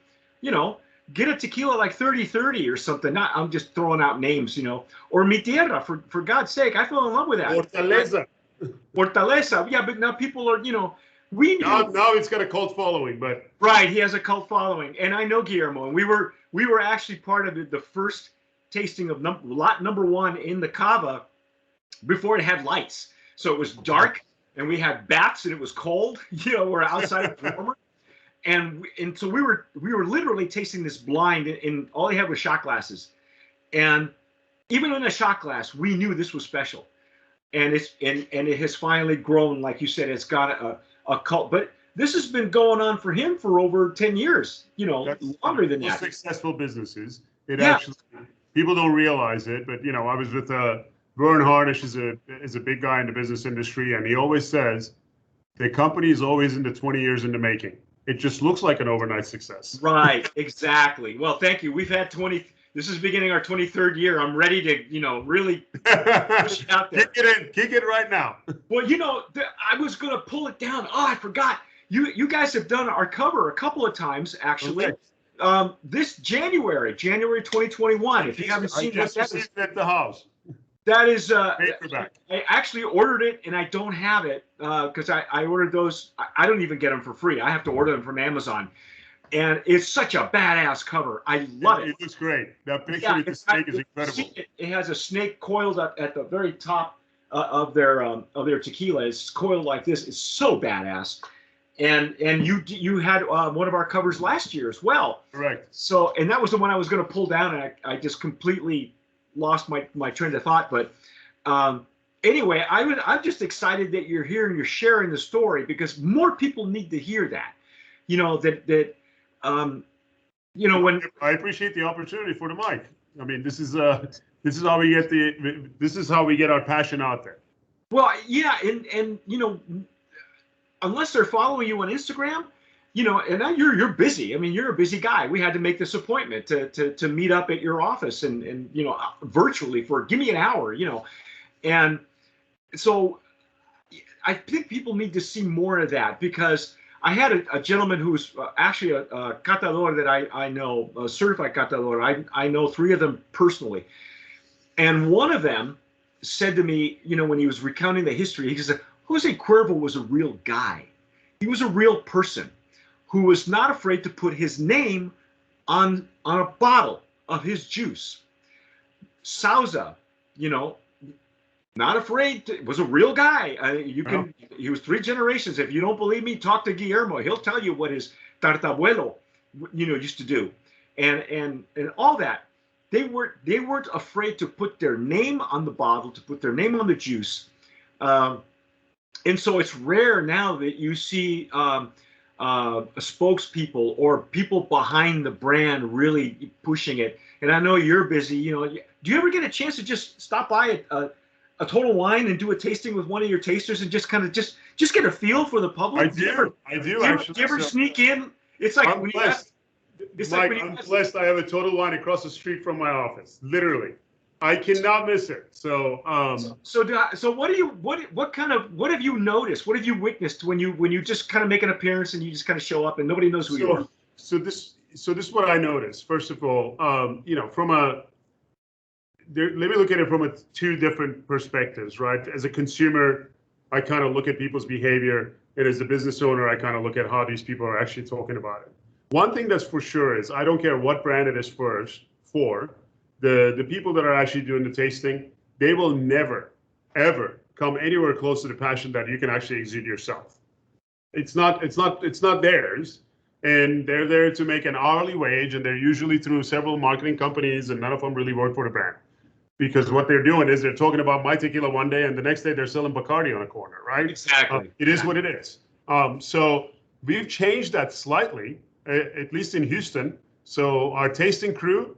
get a tequila like 3030 or something. I'm just throwing out names, or Mi Tierra, for God's sake. I fell in love with that. Fortaleza. Yeah, but now people are, we knew. Now it's got a cult following, but. Right, he has a cult following. And I know Guillermo, and we were actually part of the first tasting of lot number 1 in the Cava before it had lights. So it was dark, and we had bats, and it was cold. We're outside of warmer. And so we were literally tasting this blind, and all they had was shot glasses. And even in a shot glass, we knew this was special. and it has finally grown, like you said, it's got a cult. But this has been going on for him for over 10 years, That's longer than most that. successful businesses. It Yeah. actually, people don't realize it, but I was with Vern Harnish is a big guy in the business industry, and he always says the company is always in the 20 years in the making. It just looks like an overnight success. Right, exactly. Well, thank you. We've had 20, this is beginning our 23rd year. I'm ready to, really push it out there. Kick it right now. Well, I was going to pull it down. Oh, I forgot. You guys have done our cover a couple of times, actually. Okay. This January 2021. If you haven't seen that, that is at the house. That is, paperback. I actually ordered it and I don't have it because I ordered those. I don't even get them for free. I have to order them from Amazon. And it's such a badass cover. I love it. It looks great. That picture with the snake is incredible. It has a snake coiled up at the very top of their tequila. It's coiled like this. It's so badass. And you had one of our covers last year as well. Correct. So, and that was the one I was going to pull down, and I just completely lost my train of thought. But anyway, I'm just excited that you're here and you're sharing the story, because more people need to hear that. When I appreciate the opportunity for the mic. I mean, this is how we get our passion out there. Well, yeah, and unless they're following you on Instagram, and you're busy. I mean, you're a busy guy. We had to make this appointment to meet up at your office and virtually for give me an hour, and so I think people need to see more of that, because I had a gentleman who's actually a catador that I know, a certified catador. I know 3 of them personally. And one of them said to me, when he was recounting the history, he said, Jose Cuervo was a real guy. He was a real person who was not afraid to put his name on a bottle of his juice. Sousa, not afraid to, was a real guy. He was 3 generations. If you don't believe me, talk to Guillermo. He'll tell you what his tartabuelo, used to do, and all that. They weren't afraid to put their name on the bottle, to put their name on the juice, and so it's rare now that you see spokespeople or people behind the brand really pushing it. And I know you're busy. Do you ever get a chance to just stop by a Total Wine and do a tasting with one of your tasters and just kind of just get a feel for the public? I do actually. Do you ever sneak in? It's like I'm blessed. I'm blessed. I have a Total Wine across the street from my office. Literally, I cannot miss it. So, so what have you noticed? What have you witnessed when you just kind of make an appearance and you just kind of show up and nobody knows who you are? So this is what I noticed. First of all, let me look at it from 2 different perspectives, right? As a consumer, I kind of look at people's behavior, and as a business owner, I kind of look at how these people are actually talking about it. One thing that's for sure is I don't care what brand it is for the people that are actually doing the tasting, they will never, ever come anywhere close to the passion that you can actually exude yourself. It's not theirs. And they're there to make an hourly wage, and they're usually through several marketing companies, and none of them really work for the brand. Because what they're doing is they're talking about my tequila one day, and the next day they're selling Bacardi on a corner, right? Exactly. It is what it is. So we've changed that slightly, at least in Houston. So our tasting crew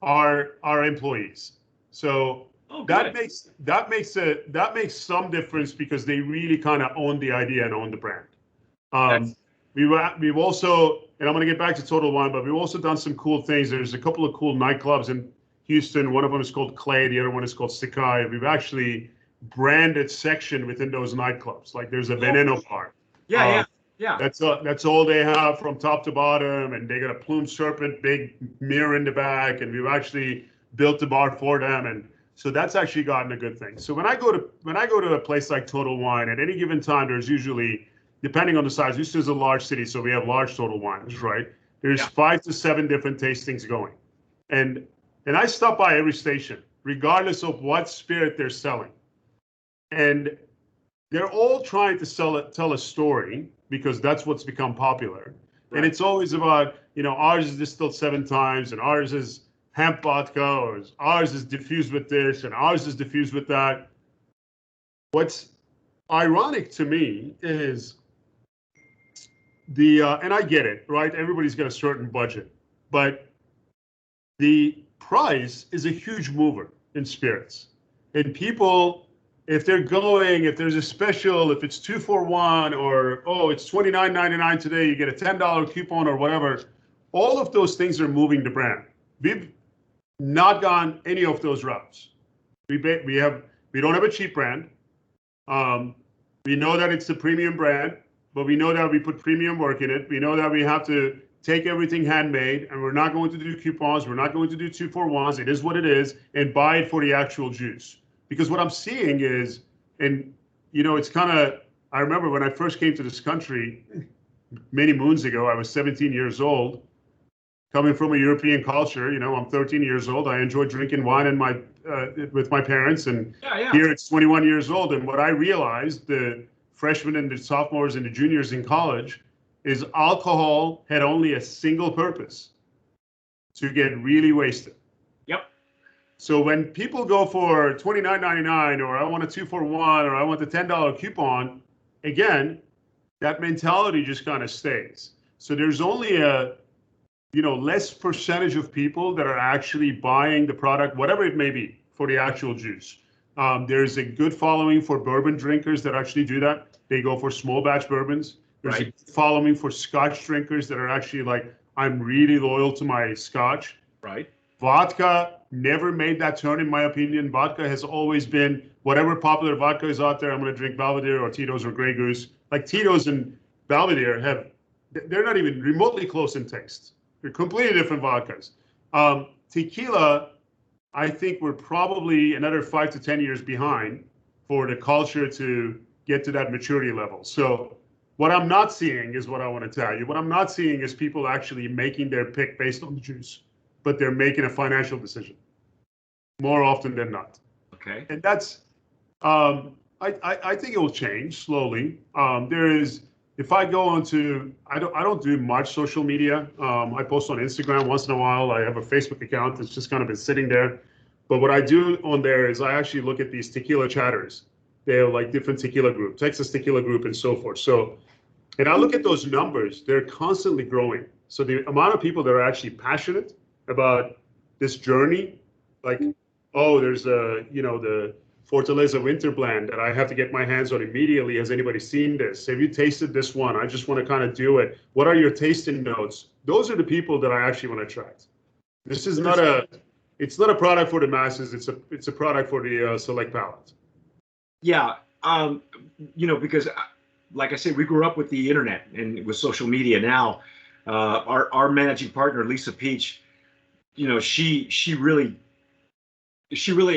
are our employees. So that makes some difference, because they really kind of own the idea and own the brand. We've also, and I'm going to get back to Total Wine, but we've also done some cool things. There's a couple of cool nightclubs in Houston. One of them is called Clay. The other one is called Sakai. We've actually branded section within those nightclubs. Like there's a Veneno bar. Yeah. That's all they have from top to bottom, and they got a plumed serpent, big mirror in the back, and we've actually built the bar for them, and so that's actually gotten a good thing. So when I go to a place like Total Wine, at any given time, there's usually, depending on the size, Houston's a large city, so we have large Total Wines, right? There's 5 to 7 different tastings going, and I stop by every station, regardless of what spirit they're selling, and they're all trying to tell a story, because that's what's become popular. Right. And it's always about, ours is distilled 7 times, and ours is hemp vodka, or ours is diffused with this, and ours is diffused with that. What's ironic to me is and I get it, right? Everybody's got a certain budget, but the price is a huge mover in spirits. And people, if there's a special, if it's 2 for 1, or oh, it's $29.99 today, you get a $10 coupon or whatever, all of those things are moving the brand. We've not gone any of those routes. We don't have a cheap brand. We know that it's a premium brand, but we know that we put premium work in it. We know that we have to take everything handmade, and we're not going to do coupons. We're not going to do 2 for 1s. It is what it is, and buy it for the actual juice. Because what I'm seeing is, and it's kind of, I remember when I first came to this country many moons ago, I was 17 years old, coming from a European culture. I'm 13 years old. I enjoy drinking wine with my parents, and here it's 21 years old. And what I realized, the freshmen and the sophomores and the juniors in college, is alcohol had only a single purpose: to get really wasted. Yep. So when people go for $29.99, or I want a 2 for 1, or I want the $10 coupon, again, that mentality just kind of stays. So there's only a less percentage of people that are actually buying the product, whatever it may be, for the actual juice. There's a good following for bourbon drinkers that actually do that. They go for small batch bourbons. There's a good following for Scotch drinkers that are actually like, I'm really loyal to my Scotch. Right. Vodka never made that turn, in my opinion. Vodka has always been, whatever popular vodka is out there, I'm going to drink Belvedere or Tito's or Grey Goose. Like Tito's and Belvedere they're not even remotely close in taste. They're completely different vodkas. Tequila, I think we're probably another 5 to 10 years behind for the culture to get to that maturity level. So what I'm not seeing is what I want to tell you. What I'm not seeing is people actually making their pick based on the juice, but they're making a financial decision more often than not. Okay. And that's, I think it will change slowly. If I go onto, I don't do much social media. I post on Instagram once in a while. I have a Facebook account that's just kind of been sitting there. But what I do on there is I actually look at these tequila chatters. They're like different tequila group, Texas Tequila Group, and so forth. And I look at those numbers, they're constantly growing. So the amount of people that are actually passionate about this journey, like, oh, there's the Fortaleza Winter Blend that I have to get my hands on immediately. Has anybody seen this? Have you tasted this one? I just want to kind of do it. What are your tasting notes? Those are the people that I actually want to attract. This is it's not a product for the masses. It's a product for the select palate. Yeah, because like I said, we grew up with the internet and with social media. Now, our managing partner, Lisa Peach, she really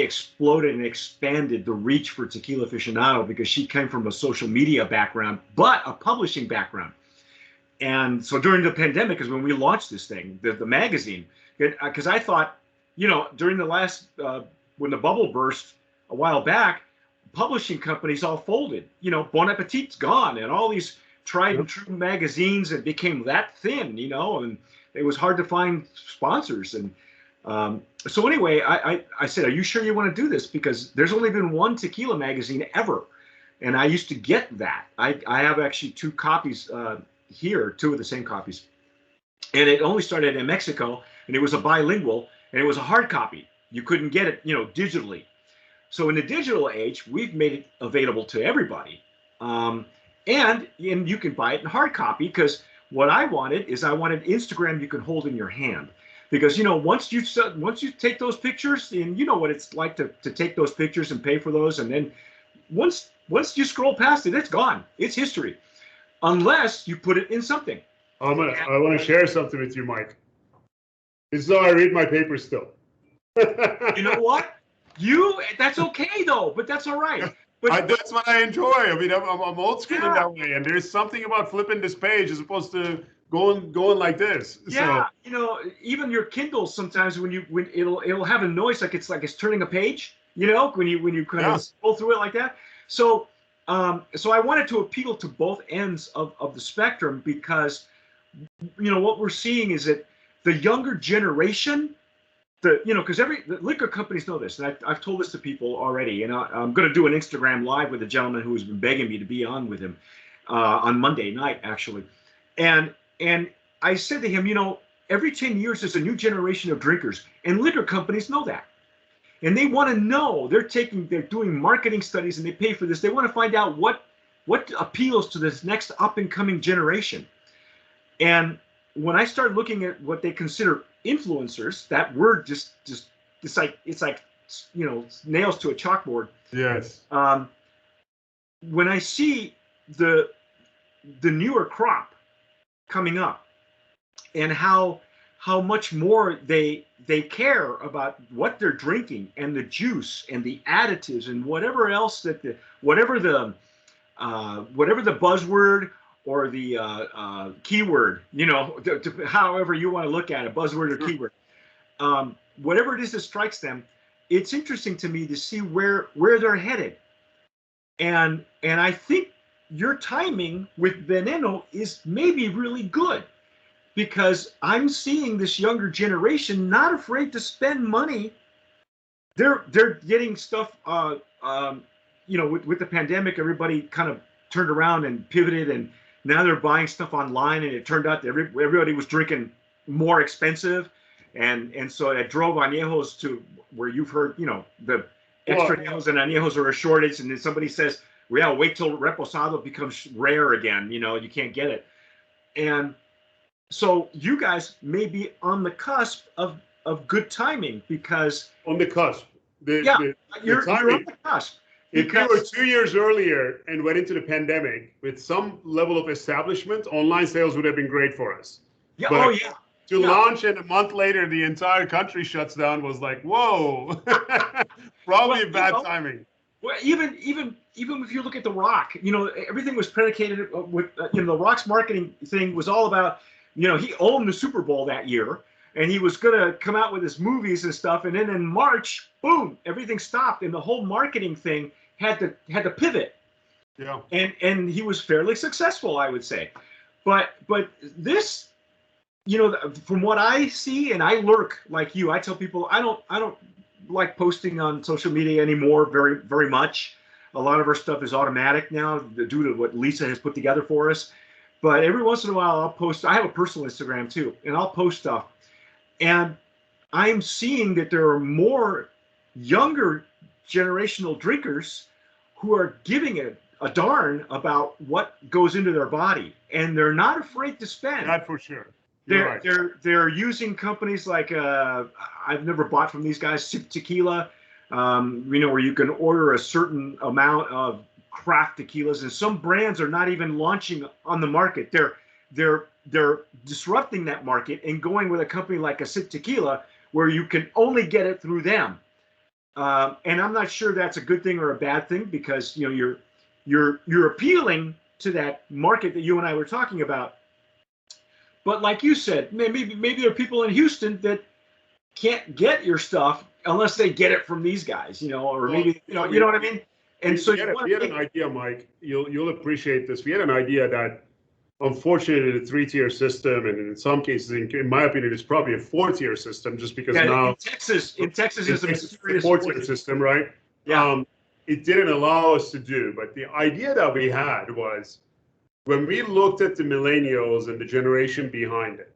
exploded and expanded the reach for Tequila Aficionado, because she came from a social media background, but a publishing background. And so during the pandemic is when we launched this thing, the magazine, because I thought, during the last, when the bubble burst a while back, publishing companies all folded. Bon Appetit's gone, and all these tried and true magazines, it became that thin, and it was hard to find sponsors. And so anyway, I said, are you sure you want to do this? Because there's only been one tequila magazine ever. And I used to get that. I have actually 2 copies here, 2 of the same copies. And it only started in Mexico, and it was a bilingual, and it was a hard copy. You couldn't get it, digitally. So in the digital age, we've made it available to everybody. And you can buy it in hard copy, because what I wanted Instagram you can hold in your hand. Because, once you take those pictures, and you know what it's like to take those pictures and pay for those. And then once you scroll past it, it's gone. It's history. Unless you put it in something. I want to share something with you, Mike. It's though I read my paper still. You know what? That's okay though, but that's all right. But that's what I enjoy. I mean, I'm old school in that way, and there's something about flipping this page as opposed to going like this. Yeah, so. Even your Kindle sometimes when it'll have a noise like it's turning a page. When you kind of scroll through it like that. So I wanted to appeal to both ends of the spectrum, because what we're seeing is that the younger generation because the liquor companies know this, and I've told this to people already, and I'm going to do an Instagram live with a gentleman who's been begging me to be on with him on Monday night, actually, and I said to him, every 10 years there's a new generation of drinkers, and liquor companies know that, and they want to know. They're doing marketing studies, and they pay for this. They want to find out what appeals to this next up and coming generation, and when I started looking at what they consider influencers, that word just it's like nails to a chalkboard. Yes. When I see the newer crop coming up and how much more they care about what they're drinking and the juice and the additives and whatever else whatever the buzzword or the keyword, however you want to look at it, buzzword or keyword, whatever it is that strikes them, it's interesting to me to see where they're headed. And I think your timing with Veneno is maybe really good, because I'm seeing this younger generation not afraid to spend money. They're getting stuff, with the pandemic, everybody kind of turned around and pivoted, and now they're buying stuff online, and it turned out that everybody was drinking more expensive, and so it drove añejos to where you've heard, the extra añejos and añejos are a shortage, and then somebody says, well, yeah, wait till reposado becomes rare again, you can't get it. And so you guys may be on the cusp of good timing, because on the cusp. You're on the cusp. If you were 2 years earlier and went into the pandemic with some level of establishment, online sales would have been great for us. Yeah. But to launch and a month later the entire country shuts down was like, whoa, probably bad timing. Well, even if you look at The Rock, everything was predicated with The Rock's marketing thing was all about, he owned the Super Bowl that year, and he was going to come out with his movies and stuff, and then in March, boom, everything stopped, and the whole marketing thing had to pivot. Yeah. And he was fairly successful, I would say. But this, from what I see, and I lurk like you, I tell people I don't like posting on social media anymore very, very much. A lot of our stuff is automatic now due to what Lisa has put together for us. But every once in a while I'll post. I have a personal Instagram too, and I'll post stuff. And I'm seeing that there are more younger generational drinkers who are giving it a darn about what goes into their body, and they're not afraid to spend. That for sure. They're using companies like I've never bought from these guys, Tequila, where you can order a certain amount of craft tequilas, and some brands are not even launching on the market. They're disrupting that market and going with a company like a Tequila, where you can only get it through them. And I'm not sure that's a good thing or a bad thing, because you're appealing to that market that you and I were talking about. But like you said, maybe there are people in Houston that can't get your stuff unless they get it from these guys, or maybe you know what I mean. And so we had an idea, Mike. You'll appreciate this. We had an idea that, unfortunately, the 3-tier system, and in some cases, in my opinion, it's probably a 4-tier system, just because now in Texas is a serious 4-tier system, right? Yeah. It didn't allow us to do, but the idea that we had was, when we looked at the millennials and the generation behind it,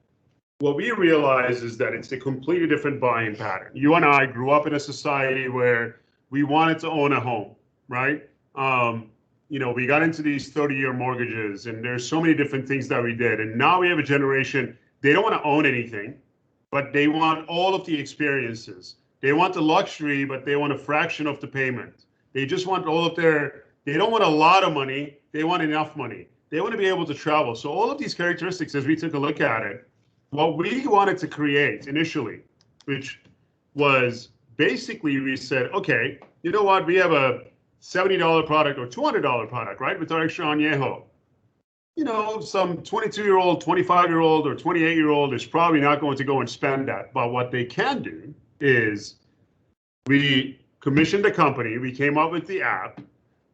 what we realized is that it's a completely different buying pattern. You and I grew up in a society where we wanted to own a home, right? We got into these 30-year mortgages, and there's so many different things that we did. And now we have a generation, they don't want to own anything, but they want all of the experiences. They want the luxury, but they want a fraction of the payment. They just want they don't want a lot of money, they want enough money. They want to be able to travel. So all of these characteristics, as we took a look at it, what we wanted to create initially, which was basically, we said, okay, you know what? We have a $70 product or $200 product, right? With our extra añejo. Some 22-year-old, 25-year-old, or 28-year-old is probably not going to go and spend that. But what they can do is, we commissioned a company. We came up with the app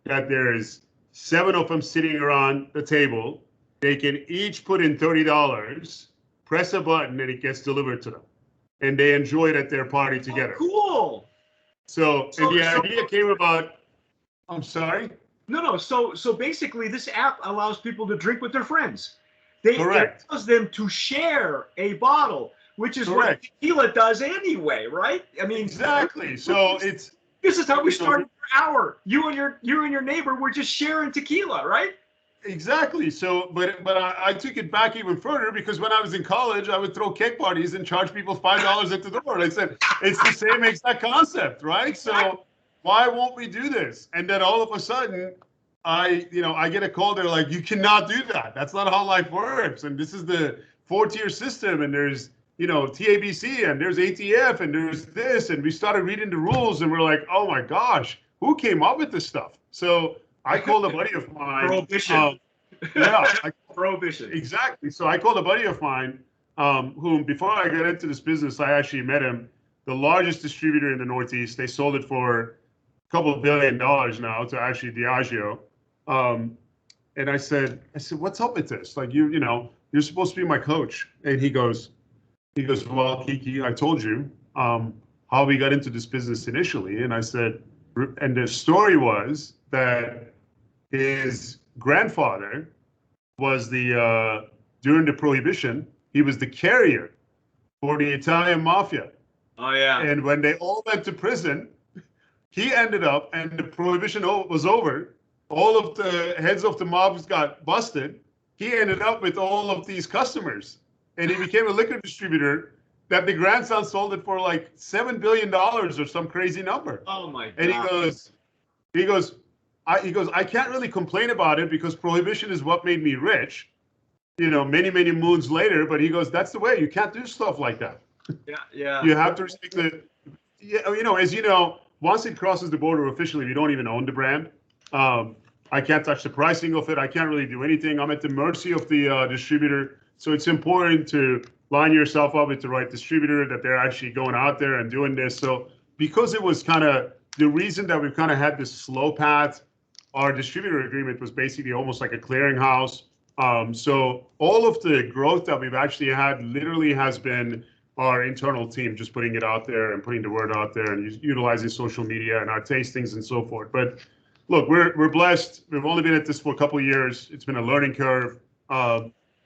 that there's 7 of them sitting around the table. They can each put in $30, press a button, and it gets delivered to them. and they enjoy it at their party together. Oh, cool. So the idea came about. I'm sorry. No. So basically, this app allows people to drink with their friends. Correct. It allows them to share a bottle, which is Correct. what tequila does anyway, right? I mean, exactly. So this is how we started our hour. You and your neighbor were just sharing tequila, right? Exactly. So, but I took it back even further, because when I was in college, I would throw cake parties and charge people $5 at the door. I said, it's the same exact concept, right? So why won't we do this? And then all of a sudden, I get a call. They're like, you cannot do that. That's not how life works. And this is the 4-tier system. And there's, TABC, and there's ATF, and there's this. And we started reading the rules, and we're like, oh my gosh, who came up with this stuff? So I called a buddy of mine. Prohibition. Prohibition. Exactly. So I called a buddy of mine, whom, before I got into this business, I actually met him, the largest distributor in the Northeast. They sold it for a couple of $1 billion now to actually Diageo. And I said, what's up with this? Like, you're supposed to be my coach. And he goes, well, Kiki, I told you how we got into this business initially. And I said, and the story was that his grandfather was during the Prohibition, he was the carrier for the Italian mafia. Oh, yeah. And when they all went to prison, he ended up, and the Prohibition was over, all of the heads of the mobs got busted. He ended up with all of these customers, and he became a liquor distributor that the grandson sold it for like $7 billion or some crazy number. Oh my God. And he goes, I can't really complain about it, because Prohibition is what made me rich, many, many moons later. But he goes, that's the way. You can't do stuff like that. Yeah. You have to respect as you know, once it crosses the border officially, we don't even own the brand. I can't touch the pricing of it. I can't really do anything. I'm at the mercy of the distributor. So it's important to line yourself up with the right distributor, that they're actually going out there and doing this. So because it was kind of the reason that we've kind of had this slow path, our distributor agreement was basically almost like a clearinghouse. So all of the growth that we've actually had literally has been our internal team just putting it out there and putting the word out there and utilizing social media and our tastings and so forth. But look, we're blessed. We've only been at this for a couple of years. It's been a learning curve.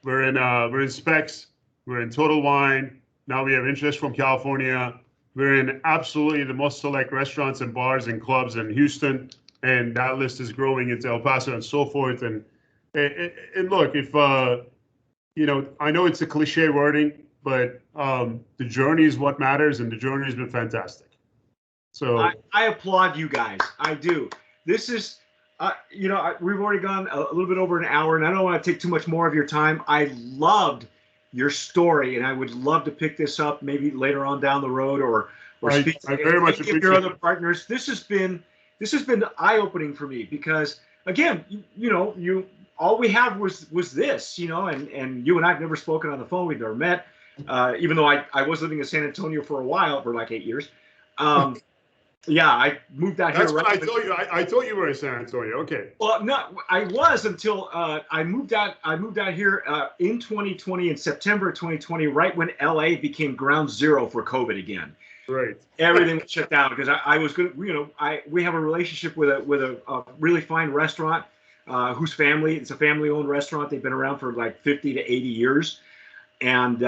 We're in Specs. We're in Total Wine. Now we have interest from California. We're in absolutely the most select restaurants and bars and clubs in Houston, and that list is growing into El Paso and so forth. And look, if I know it's a cliche wording, but the journey is what matters, and the journey has been fantastic. So I applaud you guys. I do. This is, we've already gone a little bit over an hour, and I don't want to take too much more of your time. I loved your story, and I would love to pick this up maybe later on down the road, or speak to very much appreciate your other partners. This has been eye-opening for me, because again, all we have was this, and you and I've never spoken on the phone. We've never met, even though I was living in San Antonio for a while, for like 8 years. Yeah, I moved out here. That's what I told you. I told you were in San Antonio. Okay. Well, no, I was until I moved out. I moved out here in 2020, in September 2020, right when LA became ground zero for COVID again. Right. Everything was shut down, because I was good. We have a relationship with a really fine restaurant, whose it's a family-owned restaurant. They've been around for like 50 to 80 years. And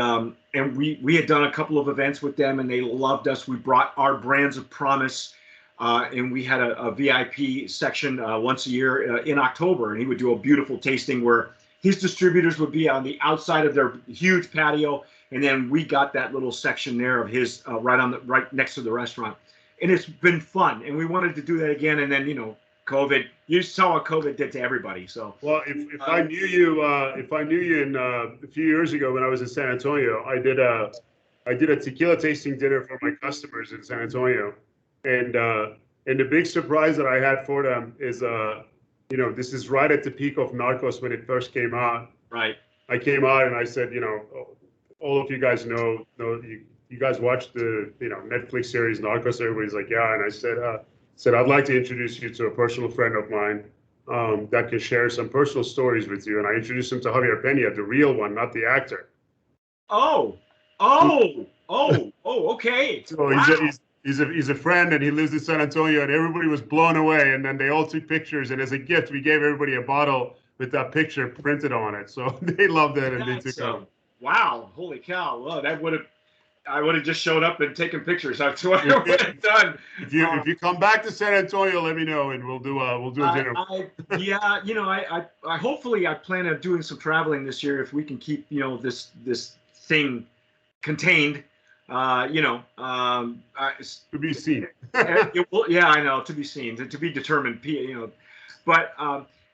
we had done a couple of events with them, and they loved us. We brought our brands of promise, and we had a VIP section once a year in October, and he would do a beautiful tasting where his distributors would be on the outside of their huge patio, and then we got that little section there of his right next to the restaurant, and it's been fun, and we wanted to do that again. And then COVID. You saw what COVID did to everybody. So well, if I knew you, in a few years ago when I was in San Antonio, I did a tequila tasting dinner for my customers in San Antonio, and the big surprise that I had for them is this is right at the peak of Narcos when it first came out. Right. I came out and I said, all of you guys know you guys watched the Netflix series Narcos. Everybody's like, yeah, and I said, I'd like to introduce you to a personal friend of mine that can share some personal stories with you. And I introduced him to Javier Peña, the real one, not the actor. Oh, Oh, okay. So Wow. he's a friend, and he lives in San Antonio, and everybody was blown away. And then they all took pictures, and as a gift, we gave everybody a bottle with that picture printed on it. So they loved it, and they That's took it. wow. Holy cow. Well, I would have just showed up and taken pictures. That's what I If would have done. if you come back to San Antonio, let me know, and we'll do a dinner. Yeah, I hopefully I plan on doing some traveling this year if we can keep, this thing contained. To be seen. Yeah, I know, to be seen, to be determined. But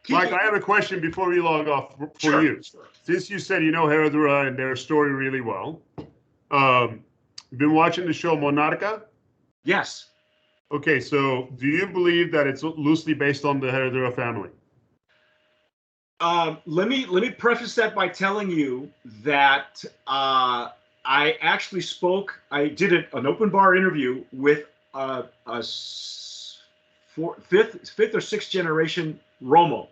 Mike, I have a question before we log off for sure, you. Sure. Since you said you know Herradura and their story really well, you've been watching the show Monarca? Yes. Okay, so do you believe that it's loosely based on the Herradura family? Let me preface that by telling you that I actually spoke. I did an open bar interview with a fifth or sixth generation Romo,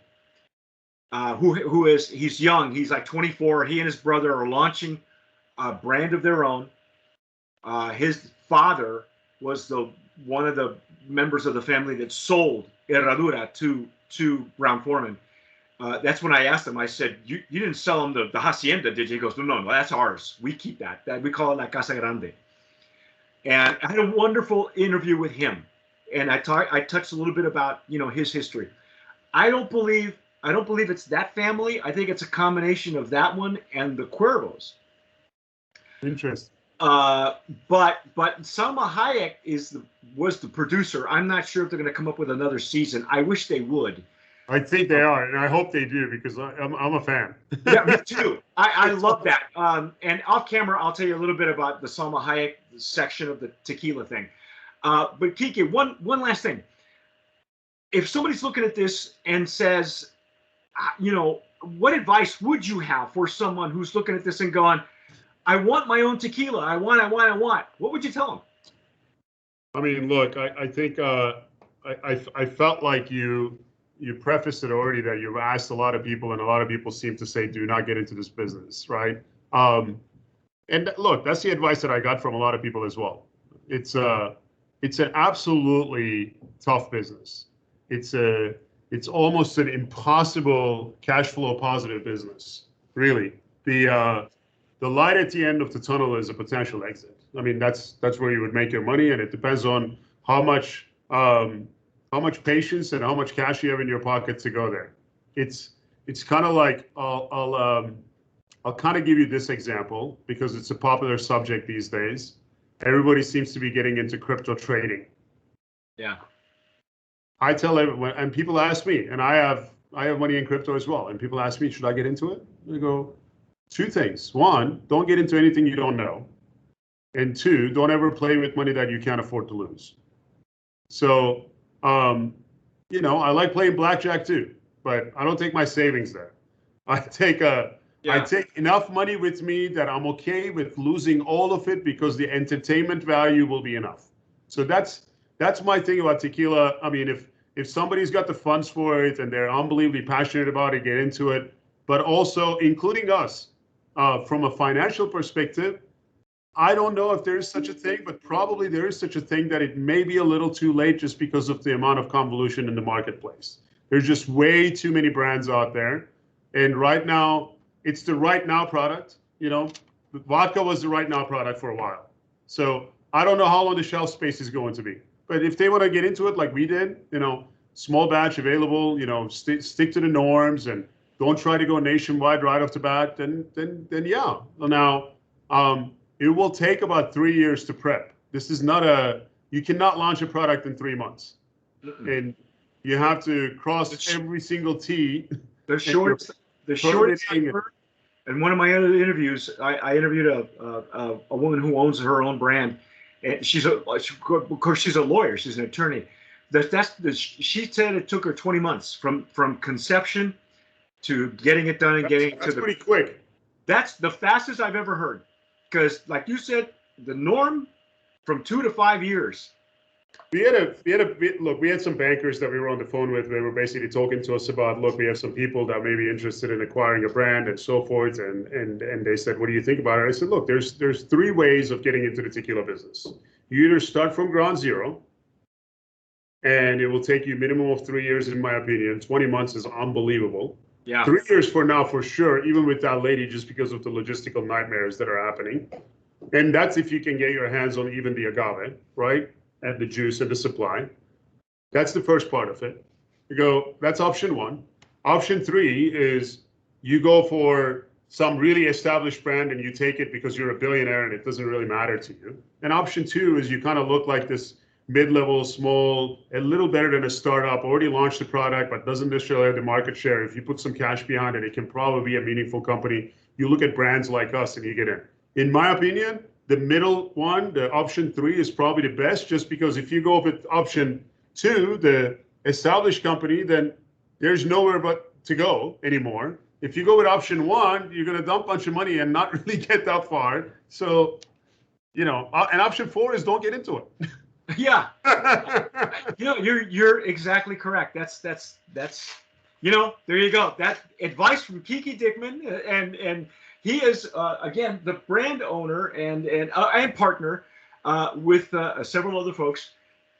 he's young. He's like 24. He and his brother are launching a brand of their own. His father was one of the members of the family that sold Herradura to Brown-Forman. That's when I asked him. I said, "You didn't sell him the hacienda, did you?" He goes, "No, that's ours. We keep that. We call it La Casa Grande." And I had a wonderful interview with him, and I touched a little bit about his history. I don't believe it's that family. I think it's a combination of that one and the Cuervos. Interesting. But Salma Hayek was the producer. I'm not sure if they're going to come up with another season. I wish they would. I think they are, and I hope they do because I'm a fan. Yeah, me too. I love that. And off camera, I'll tell you a little bit about the Salma Hayek section of the tequila thing. But Kiki, one last thing. If somebody's looking at this and says, what advice would you have for someone who's looking at this and going, I want my own tequila. I want. What would you tell them? I mean, look, I think I felt like you prefaced it already that you've asked a lot of people, and a lot of people seem to say, do not get into this business, right? And look, that's the advice that I got from a lot of people as well. It's an absolutely tough business. It's almost an impossible cash flow positive business, really. The light at the end of the tunnel is a potential exit. I mean, that's where you would make your money, and it depends on how much patience and how much cash you have in your pocket to go there. It's kind of like I'll kind of give you this example because it's a popular subject these days. Everybody seems to be getting into crypto trading. Yeah. I tell everyone, and people ask me, and I have money in crypto as well, and people ask me, should I get into it? I go, two things. One, don't get into anything you don't know. And two, don't ever play with money that you can't afford to lose. So, I like playing blackjack too, but I don't take my savings there. I take enough money with me that I'm okay with losing all of it because the entertainment value will be enough. So that's my thing about tequila. I mean, if somebody's got the funds for it and they're unbelievably passionate about it, get into it. But also, including us, from a financial perspective, I don't know if there is such a thing, but probably there is such a thing that it may be a little too late just because of the amount of convolution in the marketplace. There's just way too many brands out there. And right now, it's the right now product. Vodka was the right now product for a while. So I don't know how long the shelf space is going to be. But if they want to get into it like we did, small batch available, stick to the norms and don't try to go nationwide right off the bat, then yeah. Now, it will take about 3 years to prep. This is not you cannot launch a product in 3 months. And you have to cross every single T. The shortest I've heard, in one of my other interviews, I interviewed a woman who owns her own brand, and of course she's a lawyer, she's an attorney. She said it took her 20 months from conception to getting it done and that's pretty quick. That's the fastest I've ever heard. Because, like you said, the norm from 2 to 5 years. We had some bankers that we were on the phone with. They were basically talking to us about, look, we have some people that may be interested in acquiring a brand and so forth. And they said, what do you think about it? I said, look, there's three ways of getting into the tequila business. You either start from ground zero, and it will take you minimum of 3 years, in my opinion. 20 months is unbelievable. Yeah. 3 years for now, for sure, even with that lady, just because of the logistical nightmares that are happening. And that's if you can get your hands on even the agave, right? And the juice and the supply. That's the first part of it. You go, that's option one. Option three is you go for some really established brand and you take it because you're a billionaire and it doesn't really matter to you. And option two is you kind of look like this mid-level, small, a little better than a startup, already launched the product, but doesn't necessarily have the market share. If you put some cash behind it, it can probably be a meaningful company. You look at brands like us and you get in. In my opinion, the middle one, the option three, is probably the best, just because if you go with option two, the established company, then there's nowhere but to go anymore. If you go with option one, you're going to dump a bunch of money and not really get that far. So, and option four is don't get into it. Yeah. You're exactly correct. That's there you go. That advice from Kiki Dikmen, and he is again the brand owner and partner with several other folks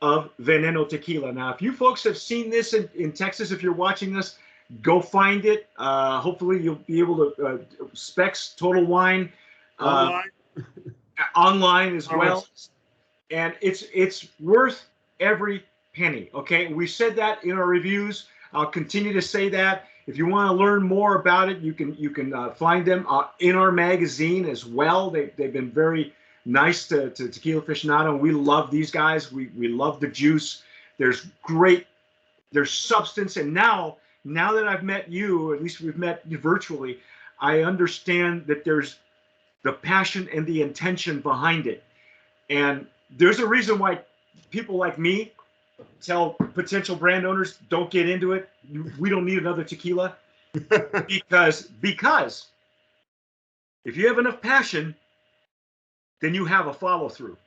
of Veneno Tequila. Now, if you folks have seen this in Texas, if you're watching this, go find it. Hopefully, you'll be able to specs Total Wine online as well. And it's worth every penny. Okay, we said that in our reviews. I'll continue to say that. If you want to learn more about it, you can find them in our magazine as well. They've been very nice to Tequila Aficionado. We love these guys. We love the juice. There's substance. And now that I've met you, or at least we've met virtually, I understand that there's the passion and the intention behind it. And there's a reason why people like me tell potential brand owners, don't get into it. We don't need another tequila. because if you have enough passion, then you have a follow through.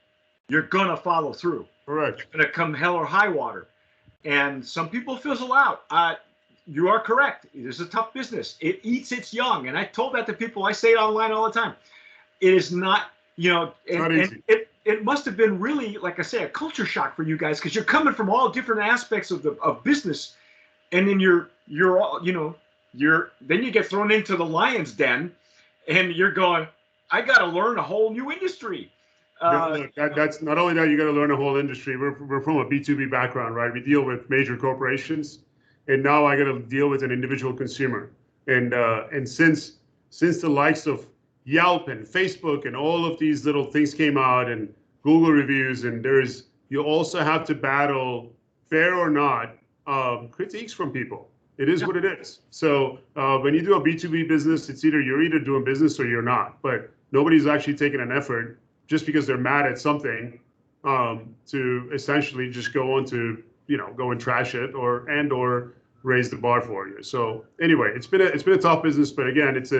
You're going to follow through. Correct. You're going to come hell or high water. And some people fizzle out. You are correct. It is a tough business. It eats its young. And I told that to people. I say it online all the time. It is not, not easy. It must have been really, like I say, a culture shock for you guys, because you're coming from all different aspects of business, and then you're all, then you get thrown into the lion's den, and you're going, I got to learn a whole new industry. That's not only that, you got to learn a whole industry. We're from a B2B background, right? We deal with major corporations, and now I got to deal with an individual consumer. And since the likes of Yelp and Facebook and all of these little things came out, and Google reviews, and you also have to battle, fair or not, critiques from people. It is what it is. So when you do a B2B business, you're either doing business or you're not. But nobody's actually taking an effort just because they're mad at something to essentially just go and trash it or raise the bar for you. So anyway, it's been a tough business, but again, it's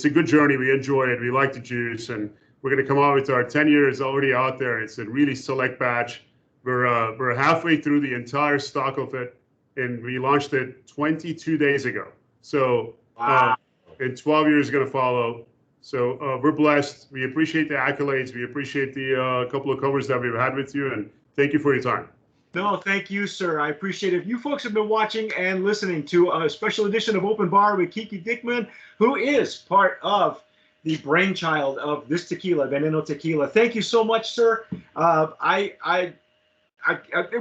a good journey. We enjoy it. We like the juice, and we're going to come out with our 10 years already out there. It's a really select batch. We're halfway through the entire stock of it, and we launched it 22 days ago. So wow. And 12 years is going to follow. So we're blessed. We appreciate the accolades. We appreciate the couple of covers that we've had with you, and thank you for your time. No, thank you, sir. I appreciate it. You folks have been watching and listening to a special edition of Open Bar with Kiki Dikmen, who is part of the brainchild of this tequila, Veneno Tequila. Thank you so much, sir. It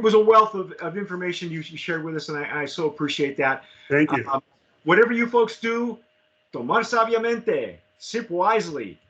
was a wealth of information you shared with us, and I so appreciate that. Thank you. Whatever you folks do, tomar sabiamente, sip wisely.